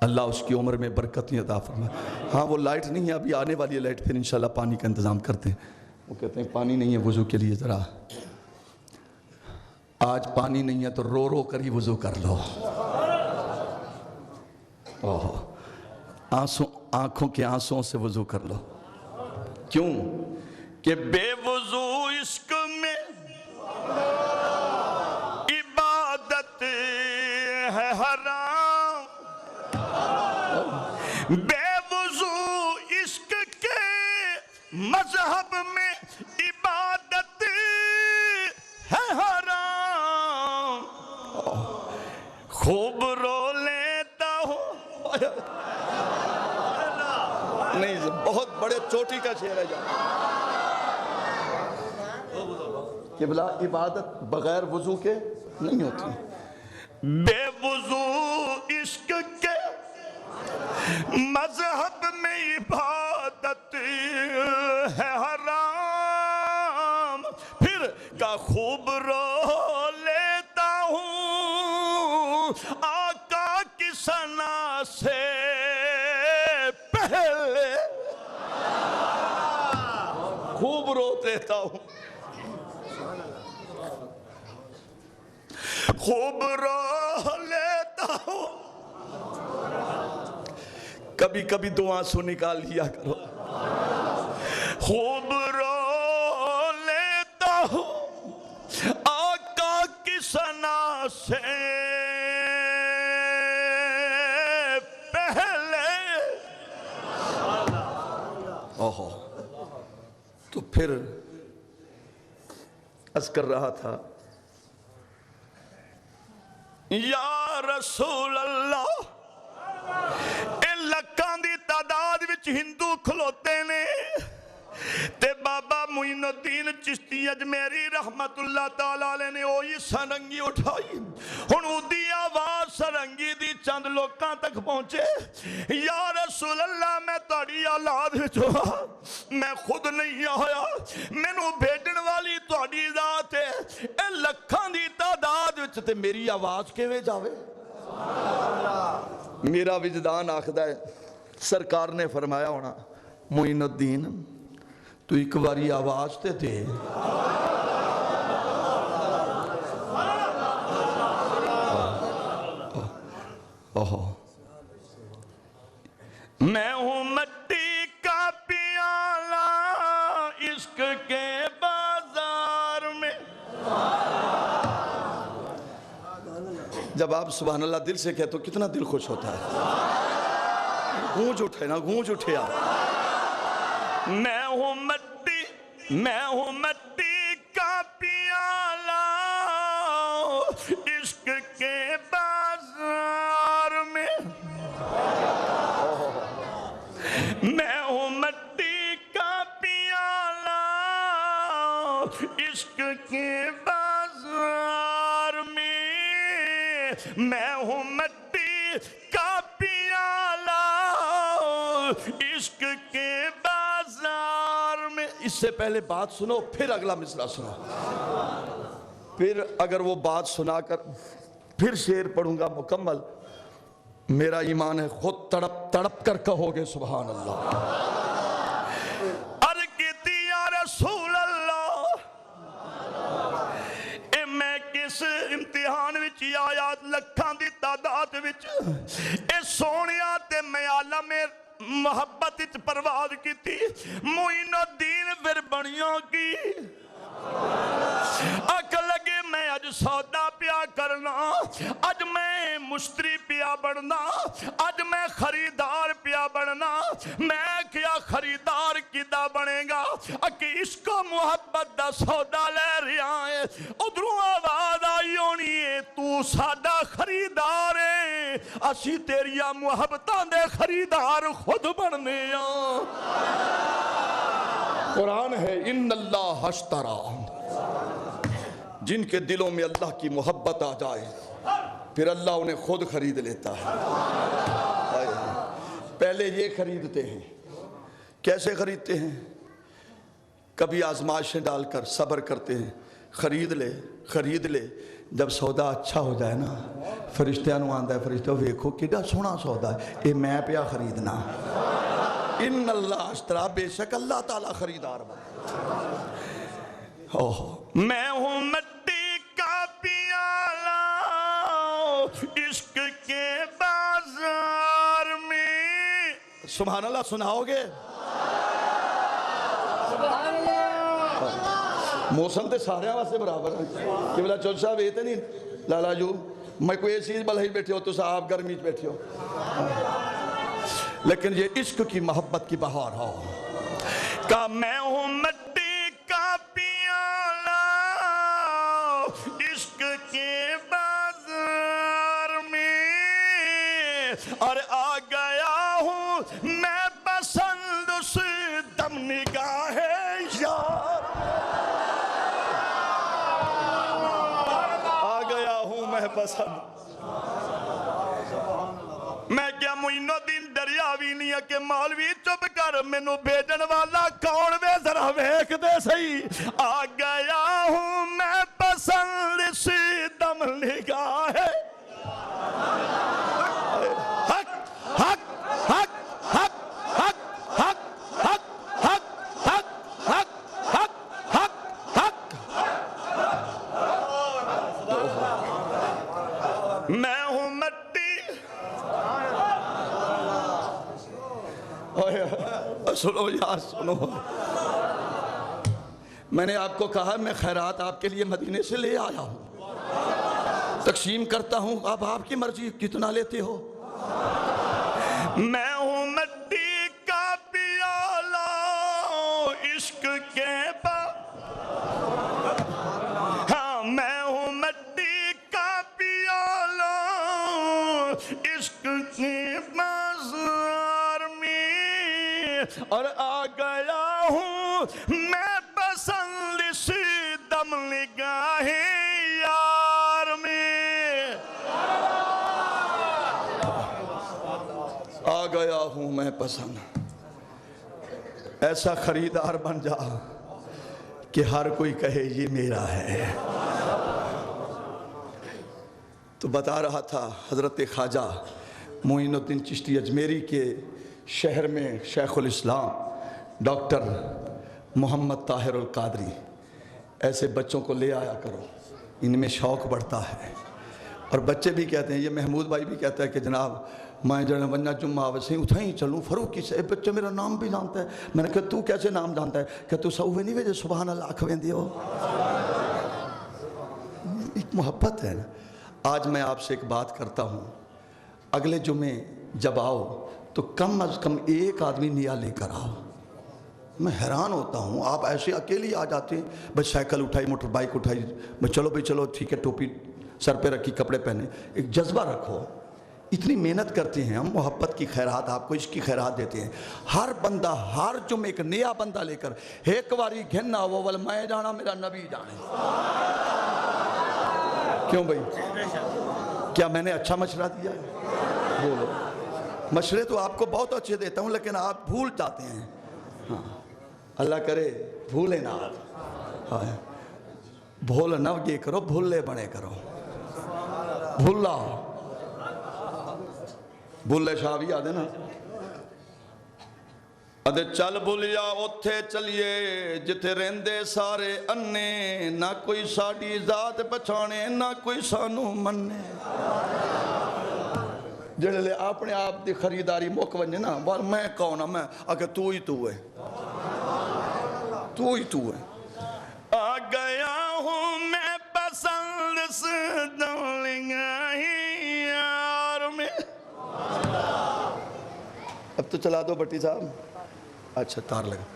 اللہ اس کی عمر میں برکت عطا فرمائے. ہاں وہ لائٹ نہیں ہے ابھی آنے والی ہے لائٹ, پھر انشاءاللہ پانی کا انتظام کرتے ہیں. وہ کہتے ہیں پانی نہیں ہے وضو کے لیے, ذرا آج پانی نہیں ہے تو رو رو کر ہی وضو کر لو. آنکھوں کے آنسوں سے وضو کر لو. کیوں کہ بے وضو عشق میں عبادت ہے حرام. بے وضو عشق کے مذہب میں عبادت ہے حرام. خوب رو لیتا ہوں نہیں, بہت بڑے چوٹی کا شعر ہے جان. قبلہ عبادت بغیر وضو کے نہیں ہوتی. بے وضو عشق کے مذہب میں عبادت ہے حرام. پھر کا خوب رو لیتا ہوں آقا کی ثنا سے پہلے, خوب رو لیتا ہوں خوب رو لیتا ہوں. کبھی کبھی دو آنسو نکال لیا کرو. خوب رو لیتا ہوں آقا کی ثنا سے پہلے. تو پھر عرض کر رہا تھا یا رسول اللہ, اے لکھاں دی تعداد وچ ہندو کھلوتے نے تے بابا معین الدین چشتی اجمیری رحمت اللہ تعالیٰ علیہ نے اوہی سرنگی اٹھائی. ہن اودی آواز سرنگی دی چند لوکاں تک پہنچے. یا رسول اللہ میں تہاڈی اولاد وچ ہاں, میں خود نہیں آیا, مینوں بھیجن والی تہاڈی ذات ہے. اے لکھاں دی تعداد وچ تے میری آواز کیویں جاوے. میرا وجدان آکھدا ہے سرکار نے فرمایا ہونا معین الدین تو ایک باری آواز تے دے. میں ہوں مٹی کا پیالہ عشق کے بازار میں. جب آپ سبحان اللہ دل سے کہتے تو کتنا دل خوش ہوتا ہے. گونج اٹھے نا, گونج اٹھے آپ. میں ہوں مٹی کا پیالہ عشق کے بازار میں. میں ہوں مٹی کا پیالہ عشق کے بازار میں. میں ہوں مٹی کا پیالہ عشق کے بازار میں. اس سے پہلے بات سنو پھر اگلا مصرع سنو. پھر اگر وہ بات سنا کر پھر شعر پڑھوں گا مکمل, میرا ایمان ہے خود تڑپ تڑپ کر کہو گے سبحان اللہ. عرض کیتی یا رسول اللہ, اے میں کس امتحان وچ آیا لکھاں دی تعداد وچ. اے سونیا تے میں عالم محبت وچ پرواز کیتی. معین الدین پھر بنیوں کی اک لگے میں اج سودا پیا کرنا, اج میں مشتری پیا بننا, اج میں خریدار پیا بننا. میں ویکھیا خریدار کدا بنے گا کہ عشق و محبت دا سودا لے رہا ہے ادھروں آواز آئی ہونی ہے تو ساڈا خریدار ہے اسی تیریاں محبتاں دے خریدار خود بننے قرآن ہے ان اللہ اشترا جن کے دلوں میں اللہ کی محبت آ جائے پھر اللہ انہیں خود خرید لیتا ہے پہلے یہ خریدتے ہیں کیسے خریدتے ہیں کبھی آزمائشیں ڈال کر صبر کرتے ہیں خرید لے جب سودا اچھا ہو جائے نا فرشتیاں نو آندا ہے فرشتہ ویکھو کیڈا سونا سودا ہے اے میں پیا خریدنا ان اللہ اشترا بے شک اللہ تعالیٰ خریدار میں ہوں مٹی کا پیالہ عشق کے بازار میں سبحان اللہ سناؤ گے موسم تے سارے واسطے برابر ہے کہ بلا چوچ صاحب یہ تے نہیں لالا جو میں کوئی ایسی چیز بلہی بیٹھے ہو تو صاحب گرمی بیٹھے ہو لیکن یہ عشق کی محبت کی بہار ہو کہ میں ہوں مٹی کا پیالہ عشق کے بازار میں اور آ گیا ہوں میں پسند اس دم نگاہ یار آ گیا ہوں میں پسند میں کیا معین الدین دریاوی نہیں ہے کہ مولوی چپ کر مینوں بھیجن والا کون وے ذرا ویکھ دے صحیح آ گیا ہوں میں پسند سی دم نگاہ حق حق حق حق حق حق حق حق حق حق حق حق میں ہوں مٹی سنو یار سنو میں نے آپ کو کہا میں خیرات آپ کے لیے مدینے سے لے آیا ہوں تقسیم کرتا ہوں اب آپ کی مرضی کتنا لیتے ہو میں ہوں مٹی کا پیالہ عشق کے ہاں میں ہوں مٹی کا پیالہ عشق کے بازار میں اور آ گیا ہوں میں پسند سی دم نگاہ یار میں آ گیا ہوں میں پسند ایسا خریدار بن جا کہ ہر کوئی کہے یہ میرا ہے تو بتا رہا تھا حضرت خواجہ معین الدین چشتی اجمیری کے شہر میں شیخ الاسلام ڈاکٹر محمد طاہر القادری ایسے بچوں کو لے آیا کرو ان میں شوق بڑھتا ہے اور بچے بھی کہتے ہیں یہ محمود بھائی بھی کہتا ہے کہ جناب میں جنہیں ونجا جمعہ وسیع اتھائیں چلوں فروکی سے بچہ میرا نام بھی جانتا ہے میں نے کہا تو کیسے نام جانتا ہے کہ تو سوہے نہیں ویجے سبحان اللہ کھویں دیو ایک محبت ہے نا آج میں آپ سے ایک بات کرتا ہوں اگلے جمعے جب آؤ تو کم از کم ایک آدمی نیا لے کر آؤ میں حیران ہوتا ہوں آپ ایسے اکیلی آ جاتے ہیں بس سائیکل اٹھائی موٹر بائک اٹھائی بس چلو بھائی چلو ٹھیک ہے ٹوپی سر پہ رکھی کپڑے پہنے ایک جذبہ رکھو اتنی محنت کرتے ہیں ہم محبت کی خیرات آپ کو اس کی خیرات دیتے ہیں ہر بندہ ہر جمعے ایک نیا بندہ لے کر ایک واری گھننا وہ ول میں جانا میرا نبی جانے کیوں بھائی کیا میں نے اچھا مشورہ دیا ہے بولو مشورے تو آپ کو بہت اچھے دیتا ہوں لیکن آپ بھول جاتے ہیں ہاں اللہ کرے بھولے نہ ہاں بھول نہ یہ کرو بھولے بنے کرو بھولا بھولے شاہ بھی آدھے نا ادھے چل بھولیا اتھے چلیے جتھے رہندے سارے انے نہ کوئی ساڑی ذات پچھانے نہ کوئی سانو مننے جڑے لے اپنے آپ دی خریداری موک ونجے نا بار میں کون ہوں میں اگر تو ہی تو ہے تو ہی تو ہے آ گیا ہوں میں پسند سے دلنگا ہی یار میں اب تو چلا دو بٹی صاحب اچھا تار لگا.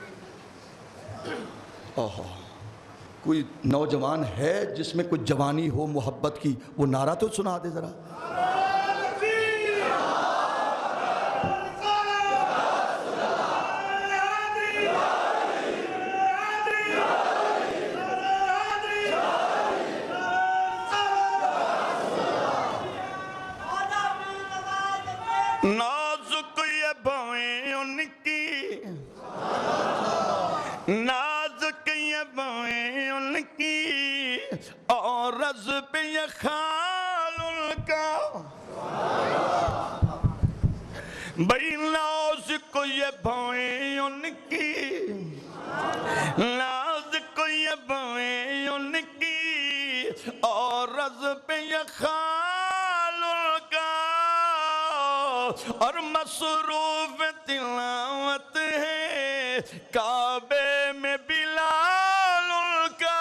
کوئی نوجوان ہے جس میں کوئی جوانی ہو محبت کی؟ وہ نعرہ تو سنا دے ذرا. نازک یہ بوئیں ان کی، نازک یہ بوئیں ان کی، اور رز پہ یہ خال ان کا. بھئی نازک یہ بوئیں ان کی، نازک یہ بوئیں ان کی، اور رز پہ یہ خال ان کا، اور مصروف تلاوت ہے کعبے میں بلال ان کا.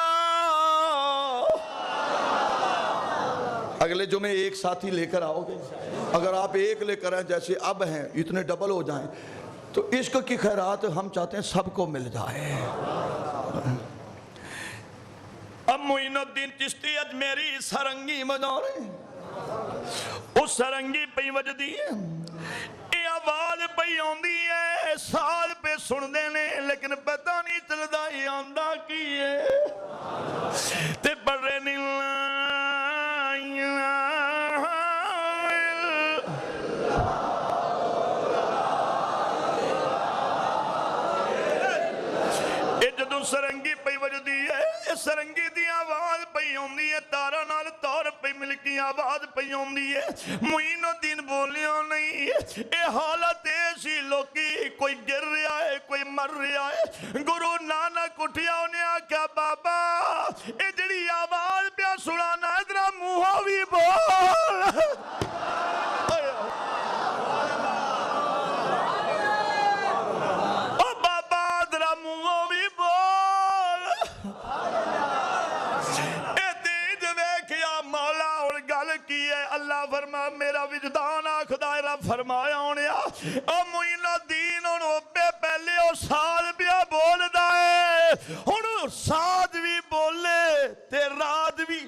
اگلے جمعے ایک ساتھی لے کر آؤ گے؟ اگر آپ ایک لے کر آئیں جیسے اب ہیں اتنے ڈبل ہو جائیں تو عشق کی خیرات ہم چاہتے ہیں سب کو مل جائے. اب معین الدین چشتی اجمیری سرنگی بجا رہے ہیں. اس سرنگی پہ وجدی ہے، یہ آواز پہ آندی ہے، سال پہ سن دینے لیکن پتہ نہیں چلدا یہ آندہ کی ہے. تے بڑے جدوں سرنگی پہ وجدی ہے، سرنگی دی آواز پہ ہوندی ہے، تارا نال تار پہ ملکی آواز پہ ہوندی ہے. معین الدین بولیوں نہیں، اے حالت ایسی لوکی، کوئی گر رہا ہے کوئی مر رہا ہے. گرو نانک اٹھیا انہیں آکھا بابا اے جڑی آواز پہ سنانا ادھرا منہوں بھی بول. اللہ فرما میرا وجدان آخدا ہے فرمایا ہونے او معین الدین انہوں پہ پہلے او سال بیا بول دائے انہوں ساد بھی بولے تے رات بھی.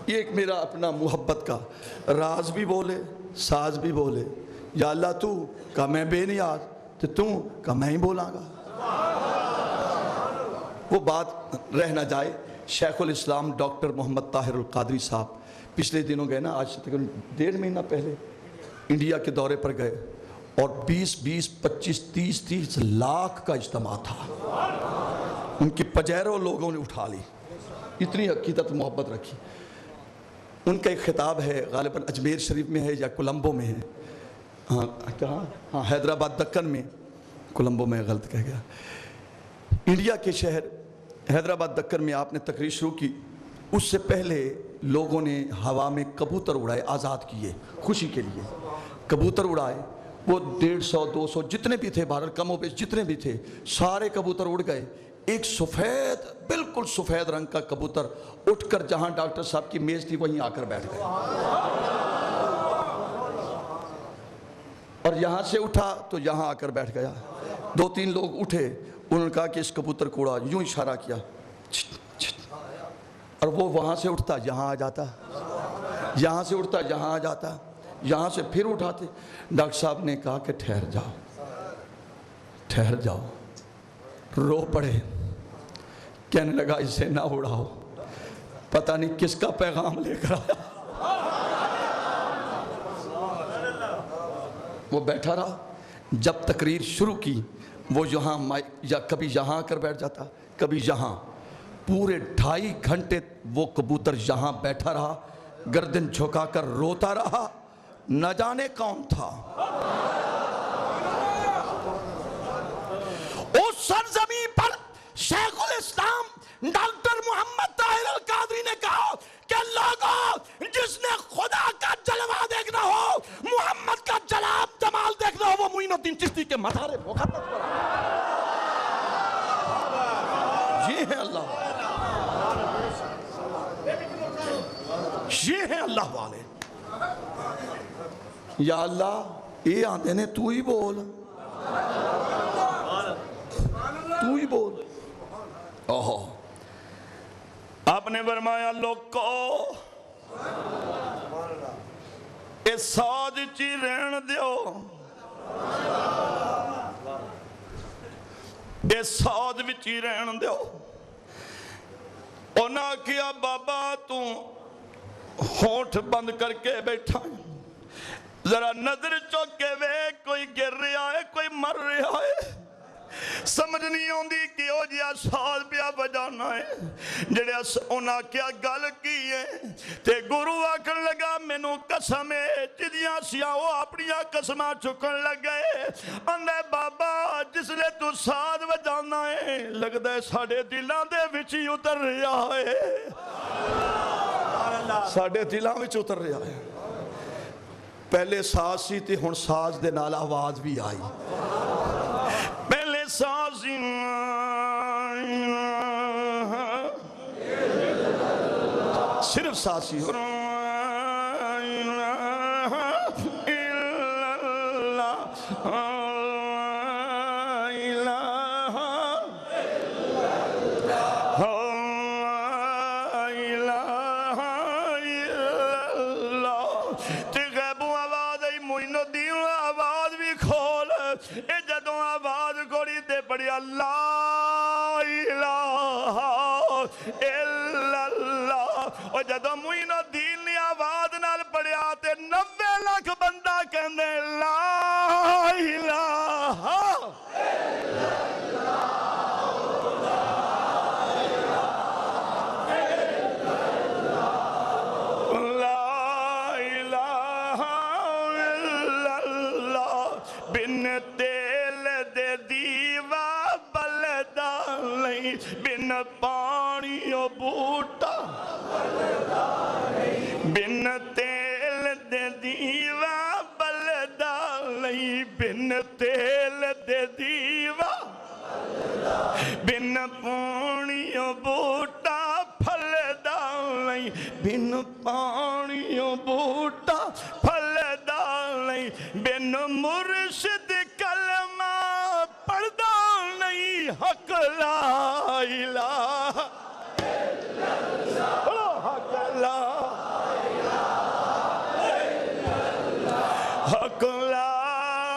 یہ ایک میرا اپنا محبت کا راز بھی بولے ساز بھی بولے. یا اللہ تو کہا میں بے نیاز، تو کہا میں ہی بولاں گا. وہ بات رہ نہ جائے. شیخ الاسلام ڈاکٹر محمد طاہر القادری صاحب پچھلے دنوں گئے نا، آج سے تقریباً 1.5 مہینہ پہلے انڈیا کے دورے پر گئے اور 20 25 30 لاکھ کا اجتماع تھا. ان کی پجیروں لوگوں نے اٹھا لی، اتنی عقیدت محبت رکھی. ان کا ایک خطاب ہے، غالباً اجمیر شریف میں ہے یا کولمبو میں ہے، ہاں حیدرآباد دکن میں، کولمبو میں غلط کہہ گیا. انڈیا کے شہر حیدرآباد دکن میں آپ نے تقریر شروع کی. اس سے پہلے لوگوں نے ہوا میں کبوتر اڑائے، آزاد کیے خوشی کے لیے. کبوتر اڑائے، وہ 150 200 جتنے بھی تھے، بہرحال کم و بیش جتنے بھی تھے سارے کبوتر اڑ گئے. ایک سفید بالکل سفید رنگ کا کبوتر اٹھ کر جہاں ڈاکٹر صاحب کی میز تھی وہیں آ کر بیٹھ گئے. اور یہاں سے اٹھا تو یہاں آ کر بیٹھ گیا. 2-3 لوگ اٹھے، انہوں نے کہا کہ اس کبوتر کو اڑا، یوں اشارہ کیا اور وہ وہاں سے اٹھتا یہاں آ جاتا، یہاں سے اٹھتا یہاں آ جاتا، یہاں سے پھر اٹھاتے. ڈاکٹر صاحب نے کہا کہ ٹھہر جاؤ ٹھہر جاؤ. رو پڑے، کہنے لگا اسے نہ اڑاؤ، پتہ نہیں کس کا پیغام لے کر آیا. وہ بیٹھا رہا. جب تقریر شروع کی وہ یہاں یا کبھی یہاں کر بیٹھ جاتا کبھی یہاں. پورے 2.5 گھنٹے وہ کبوتر یہاں بیٹھا رہا، گردن جھکا کر روتا رہا. نہ جانے کون تھا. اس سرزمین پر شیخ الاسلام ڈاکٹر محمد طاہر القادری نے کہا کہ لوگوں جس نے خدا کا جلوہ دیکھنا ہو، محمد کا جلال جمال دیکھنا ہو، وہ معین الدین چشتی کے مزار مقدس پر. یہ ہے اللہ، یہ ہے اللہ والے. یا اللہ یہ آتے نے تو ہی بول، تو ہی بول۔ اوہ آپ نے فرمایا لوکو اس ساز چی رہن دیو، اس ساز وچی رہن دیو۔ انہاں کیا بابا تو ہونٹ بند کر کے بیٹھا، ذرا نظر چوک کے وے کوئی گر رہا ہے کوئی مر رہا ہے، سمجھ نہیں ہوندی کہ او جیا ساز پیا بجانا ہے۔ جڑے انہاں کیا گل کی ہے تے گرو آکھن لگا مینوں قسم ہے، جدیاں سیاں وہ اپنیاں قسماں چکن لگے، اندے بابا جس لے تو ساز بجانا ہے لگدا ہے ساڑھے دلاں دے وچ ہی اتر رہا ہے، ساڑھے دلاں وچ اتر رہا ہے۔ پہلے ساز سی تے ہن ساز دے نال آواز بھی آئی، پہلے ساز صرف ساز سی لا الہ الا اللہ۔ اور جدو معین الدین نے آواز نال پڑھیا تے 90 لاکھ بندہ کہندے لا الہ الا اللہ۔ بن تیل دے دیوا بلدا نہیں، بن پانی و بوٹا بن تیل دے دیوا بلدا نہیں، بن تیل دے دیوا بن پانی و بوٹا پھلدا نہیں، بن پانی و بوٹا پھلدا نہیں، بن مرشد کلمہ پڑھدا نہیں، حق لا الہ الا اللہ، حق لا حق لا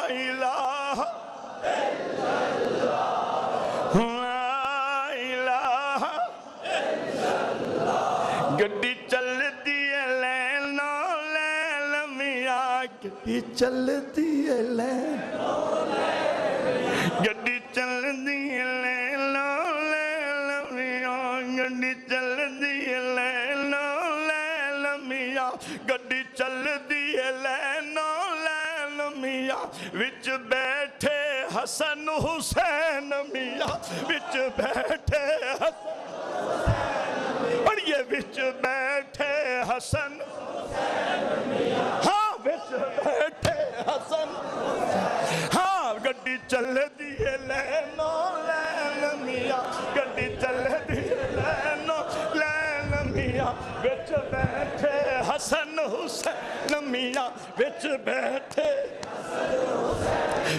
الہ الا اللہ، لا الہ الا اللہ۔ گڈی چل دیئے لینا لیل میاں، گڈی چلتی ہے لینا گڈی چل دیئے لینا لیل میاں، گڈی چل دیئے لینا لیل میاں، گڈی چل دیئے لینا لیل میاں، وچ بیٹھے حسن حسین میاں، وچ بیٹھے حسن اور یہ وچ بیٹھے حسن ہاں وچ بیٹھے حسن ہاں گڈی چل دیئے لینا لیل میاں، گڈی چل دیئے لینا لیل میاں، وچ بیٹھے حسن حسین میاں، وچ بیٹھے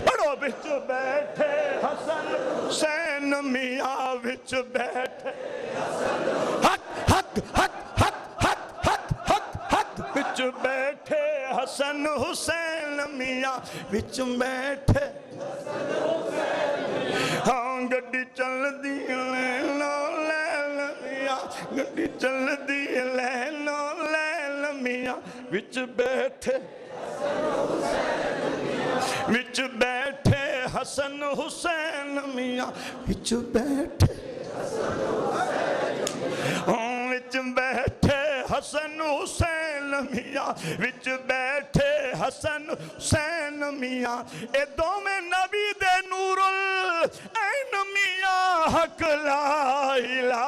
پڑھو وچ بیٹھے حسن حسین میاں، وچ بیٹھے حق حق حق حق حق حق حق حق، وچ بیٹھے حسن حسین میاں، وچ بیٹھے ہاں گڈی چل دی لینا لیل میاں، گڈی چل دی لینا لیل میاں، وچ بیٹھے وچ بیٹھے حسن حسین میاں، وچ بیٹھے وچ بیٹھے حسن حسین میاں، وچ بیٹھے حسن حسین میاں، اے دوویں نبی دے نور العین میاں، حق لا الہ الا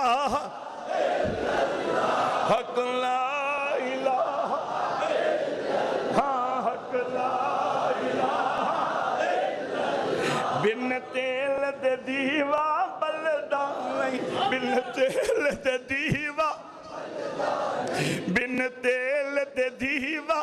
اللہ، حق لا الہ ہاں حق لا الہ الا اللہ۔ بن تیل دے دیوا بلدا نہیں، بن تیل دے دیوا بن تیل دے دیوا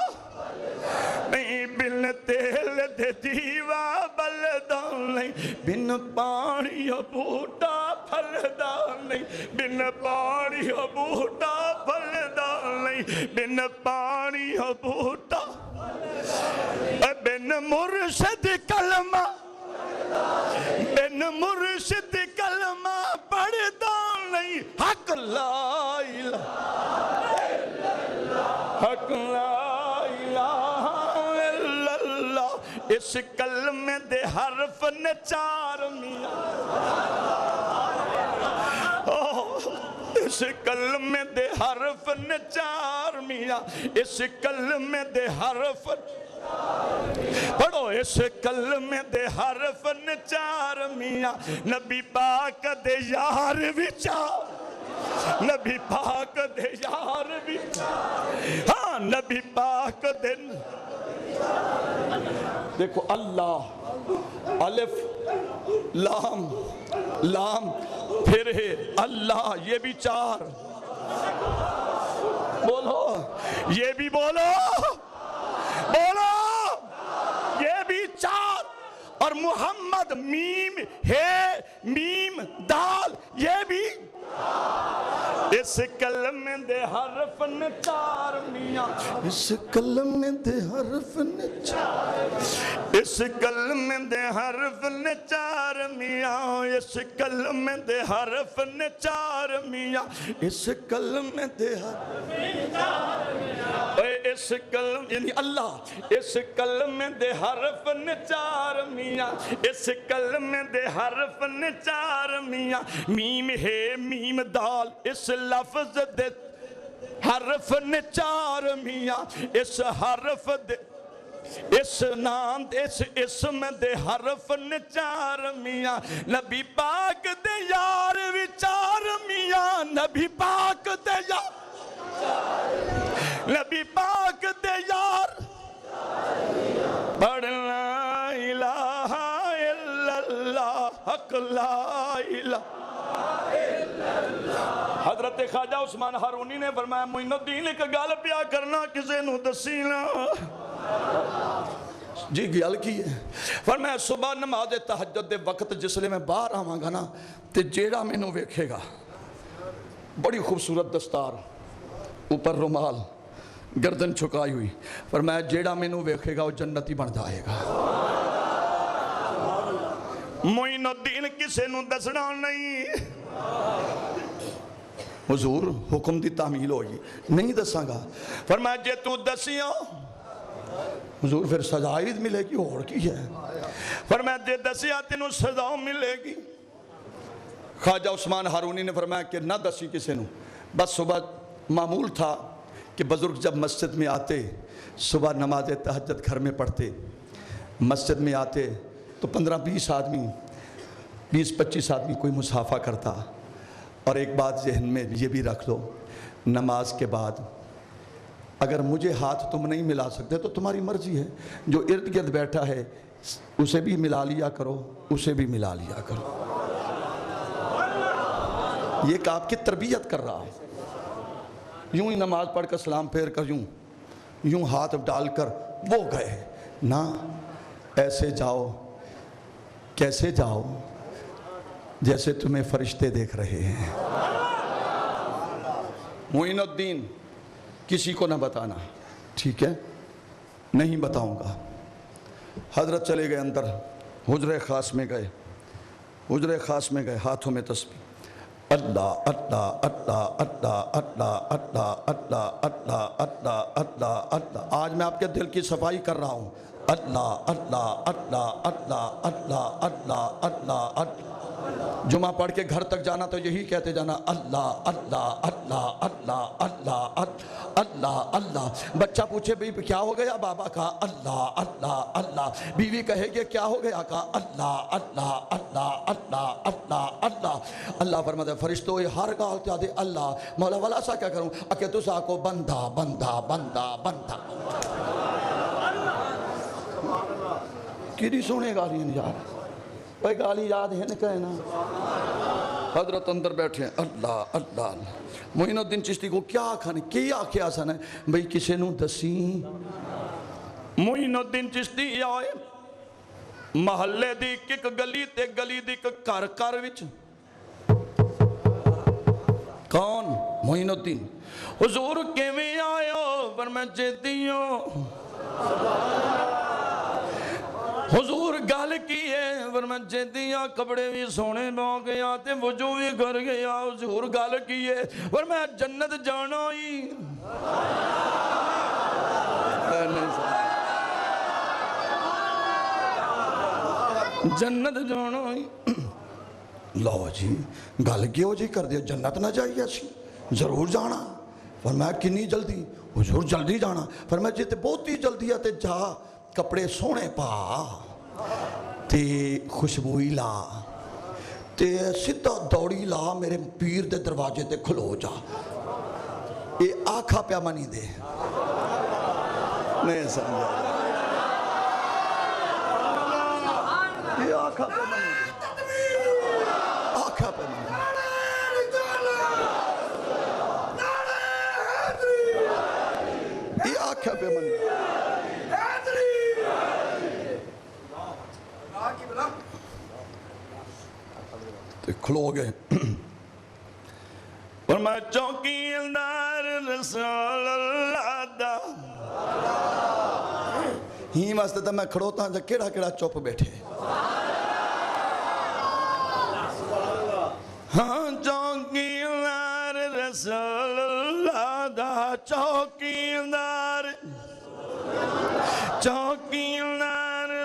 نہیں بن تیل دے دیوا بلدا نہیں بن پانی بوٹا پھلدا نہیں بن پانی بوٹا پھلدا نہیں بن پانی بوٹا بن مرشد کلمہ بن مرشد کلمہ پڑھدا نہیں حق لا الہ حق لا الہ الا اللہ اس کلمے دے حرف نے چار میاں اس کلمے دے حرف نے چار میاں اس کلمے دے حرف پڑھو اس کلمے دے حرف نے چار میاں نبی پاک دے یار وچار نبی پاک دے یار وچار ہاں نبی پاک دے دیکھو اللہ الف لام لام پھر ہے اللہ یہ بھی چار بولو یہ بھی بولو بولو یہ بھی چار اور محمد میم ہے میم دال یہ بھی اس کلمے دے حرف نے چار میاں اس کلمے دے حرف نے چار اس کلمے دے حرف نے چار میاں اس کلمے دے حرف نے چار میاں اس کلمے دے حرف نے چار میاں اس کلمے یعنی اللہ اس کلمے دے حرف نے چار میاں اس کلمے دے حرف نے چار میاں میم ہے میم دال اس لفظ دے حرف نے چار میاں اس حرف دے اس نام اس اسم دے حرف نے چار میاں نبی پاک دے یار وی چار میاں نبی پاک دے یار نبی پاک دے یار پڑھ لا الہ الا اللہ حق لا الہ حضرت خواجہ عثمان ہارونی نے فرمایا معین الدین ایک گل پیا کرنا کسے نو دسی نا جی گل کی ہے فرمایا صبح نماز تہجد دے وقت جسلے میں باہر آواں گا نا تے جیڑا میں نو ویکھے گا بڑی خوبصورت دستار اوپر رومال گردن چھکائی ہوئی فرمایا جیڑا میں نو ویکھے گا وہ جنتی بن جائے گا معین الدین کسے نو دسنا نہیں حضور حکم دی تعمیل ہوئی نہیں دساں گا فرمایا جے تو دسیاں حضور پھر سزا بھی ملے گی اور کی ہے فرمایا جے دسیا تینوں سزا ملے گی خواجہ عثمان ہارونی نے فرمایا کہ نہ دسی کسی نو بس صبح معمول تھا کہ بزرگ جب مسجد میں آتے صبح نماز تہجد گھر میں پڑھتے مسجد میں آتے تو 15-20 آدمی 20-25 آدمی کوئی مصافحہ کرتا اور ایک بات ذہن میں یہ بھی رکھ لو نماز کے بعد اگر مجھے ہاتھ تم نہیں ملا سکتے تو تمہاری مرضی ہے جو ارد گرد بیٹھا ہے اسے بھی ملا لیا کرو اسے بھی ملا لیا کرو یہ کہ آپ کی تربیت کر رہا ہے یوں ہی نماز پڑھ کر سلام پھیر کر یوں ہاتھ ڈال کر وہ گئے نہ ایسے جاؤ کیسے جاؤ جیسے تمہیں فرشتے دیکھ رہے ہیں معین الدین کسی کو نہ بتانا ٹھیک ہے نہیں بتاؤں گا حضرت چلے گئے اندر حجرے خاص میں گئے ہاتھوں میں تسبیح اللہ اللہ اللہ اللہ اللہ اللہ اللہ اللہ اللہ اللہ اللہ آج میں آپ کے دل کی صفائی کر رہا ہوں اللہ اللہ اللہ اللہ اللہ اللہ اللہ اللہ جمعہ پڑھ کے گھر تک جانا تو یہی کہتے جانا اللہ اللہ اللہ اللہ اللہ اللہ اللہ بچہ پوچھے بھی کیا ہو گیا بابا کہا اللہ اللہ اللہ بیوی کہے گی کیا ہو گیا کہا اللہ اللہ اللہ اللہ اللہ اللہ اللہ فرماتا ہے فرشتوں ہر گال تے آدھے اللہ مولا والا سا کیا کروں اکے تو سا کو بندہ بندہ بندہ بندہ کیڑی سونے گالی ہیں یار بھائی گالی یاد ہے نہ کہنا حضرت اندر بیٹھے ہیں اللہ اللہ معین الدین چشتی کو کیا کھانے کیا سن ہے بھئی کسے نو دسی معین الدین چشتی آئے محلے دی ایک گلی تے گلی دی ایک گھر گھر وچ کون؟ معین الدین۔ حضور کیویں آئے پر میں چیتی ہوں حضور گل کی ہے پر میں چیتی ہوں کپڑے بھی سونے پا گیا تے وضو بھی کر گیا حضور گل کی ہے پر میں جنت جانا ہی جنت جانا ہی لو جی گل کیوں جی کر دیو جنت نہ جائیے سی ضرور جانا فرمایا کنی جلدی حضور جلدی جانا فرمایا جی تے بہت ہی جلدی ہے تے جا کپڑے سونے پا تے خوشبوئی لا تے سدھا دوڑی لا میرے پیر دے دروازے تے کھلو جا یہ آکھا پیا منی دے نہیں سمجھا یہ آکھا پیا منی دے آکھا پیا منی دے یہ آکھا پیا منی دے تے کھلو گئے اور میں چوکیدار رسول اللہ دا ہی واسطے تو میں کھڑوتا ہوں جا کیڑا کیڑا چپ بیٹھے ہاں چوکیدار رسول اللہ دا چوکیدار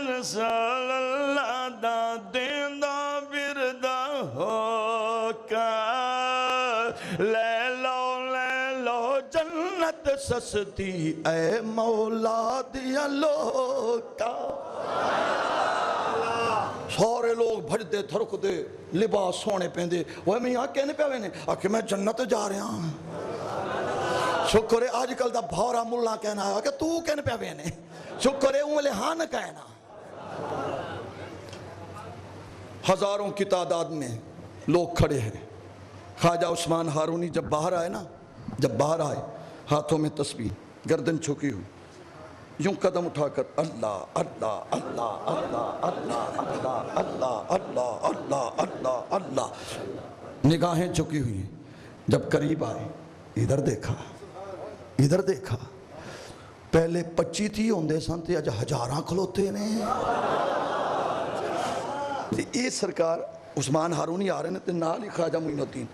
رسول اللہ دا دیندہ بردہ ہو کر لے لو جنت سستی اے مولا دیا لوکا سارے لوگ بھج دے تھرک دے لباس سونے پہن دے وہ میں یہاں کہنے پہ آوے نے آکے میں جنت جا رہا ہوں شکر ہے آج کل دا بھورا ملہ کہنا ہے کہ تو کہنے پہ آوے نے شکر ہے انہوں ہاں نہ کہنا ہزاروں کی تعداد میں لوگ کھڑے ہیں خواجہ عثمان ہارونی جب باہر آئے نا جب باہر آئے ہاتھوں میں تسبیح گردن چھکی ہوئی یوں قدم اٹھا کر اللہ اللہ اللہ اللہ اللہ اللہ اللہ اللہ اللہ اللہ اللہ نگاہیں چکی ہوئی ہیں جب قریب آئے ادھر دیکھا پہلے 25 تھی ہوندے سن تے اج ہزاراں کھلوتے نے یہ سرکار عثمان ہارونی آ رہے ہیں تے نال ہی خواجہ معین الدین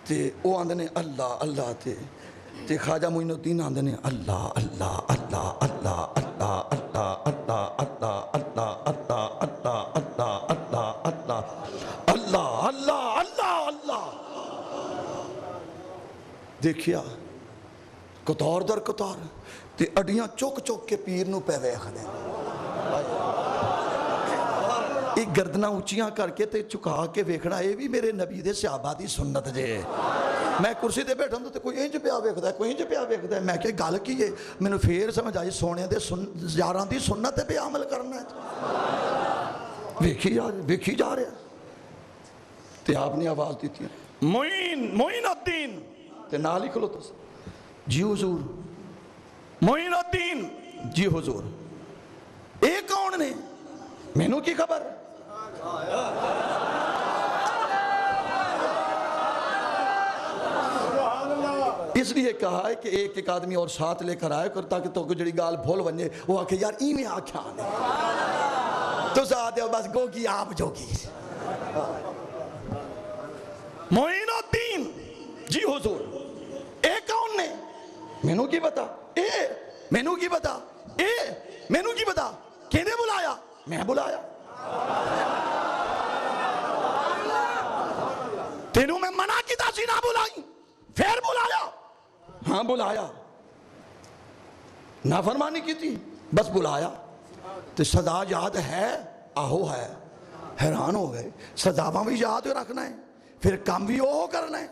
تے وہ آندے نے اللہ اللہ تے خواجہ معین الدین آندے نے اللہ اللہ اللہ اللہ اللہ اللہ اللہ اللہ اللہ اللہ اللہ اللہ اللہ اللہ اللہ اللہ اللہ دیکھیا کتار در کتار تے اڈیاں چوک چوک کے پیر نو پہ ویکھ دے ایک گردنہ اونچیاں کر کے تے چکا کے ویکھنا یہ بھی میرے نبی دے صحابہ دی سنت جے میں کرسی تے بیٹھا ہوں تو کوئی انج پیا ویکھدا ہے کوئی انج پیا ویکھدا ہے میں کہ گل کی ہے مینوں پھر سمجھ آئی سونے دے یاراں دی سنت پہ عمل کرنا ہے ویکھی جا رہا تے آپ نے آواز دی تھی معین الدین تے نال ہی کھلوتا سا جی حضور معین الدین جی حضور اے کون نے مینوں کی خبر اس لیے کہا ہے کہ ایک ایک آدمی اور ساتھ لے کر آئے کر تاکہ تو کو جڑی گال بھول بنجے وہ آکے یار ای میں آکھا آنے تو ساتھ ہو بس گو کی آپ جو کی معین الدین جی حضور اے کون نے مینوں کی بتا اے مینوں کی بتا اے مینوں کی بتا کینے بلایا میں بلایا تینوں میں منع کی تاسی نہ بلائی پھر بلایا ہاں بلایا نافرمانی کی تھی بس بلایا تو سزا یاد ہے آہو ہے حیران ہو گئے سزاواں بھی یاد رکھنا ہے پھر کام بھی وہ کرنا ہے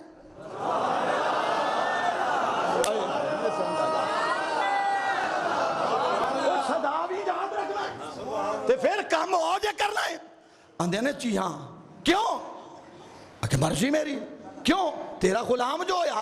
سزا بھی یاد رکھنا ہے تو پھر کام ہو جے کرنا ہے اندھے نے چی ہاں کیوں کہ مرضی میری کیوں تیرا غلام جو ہویا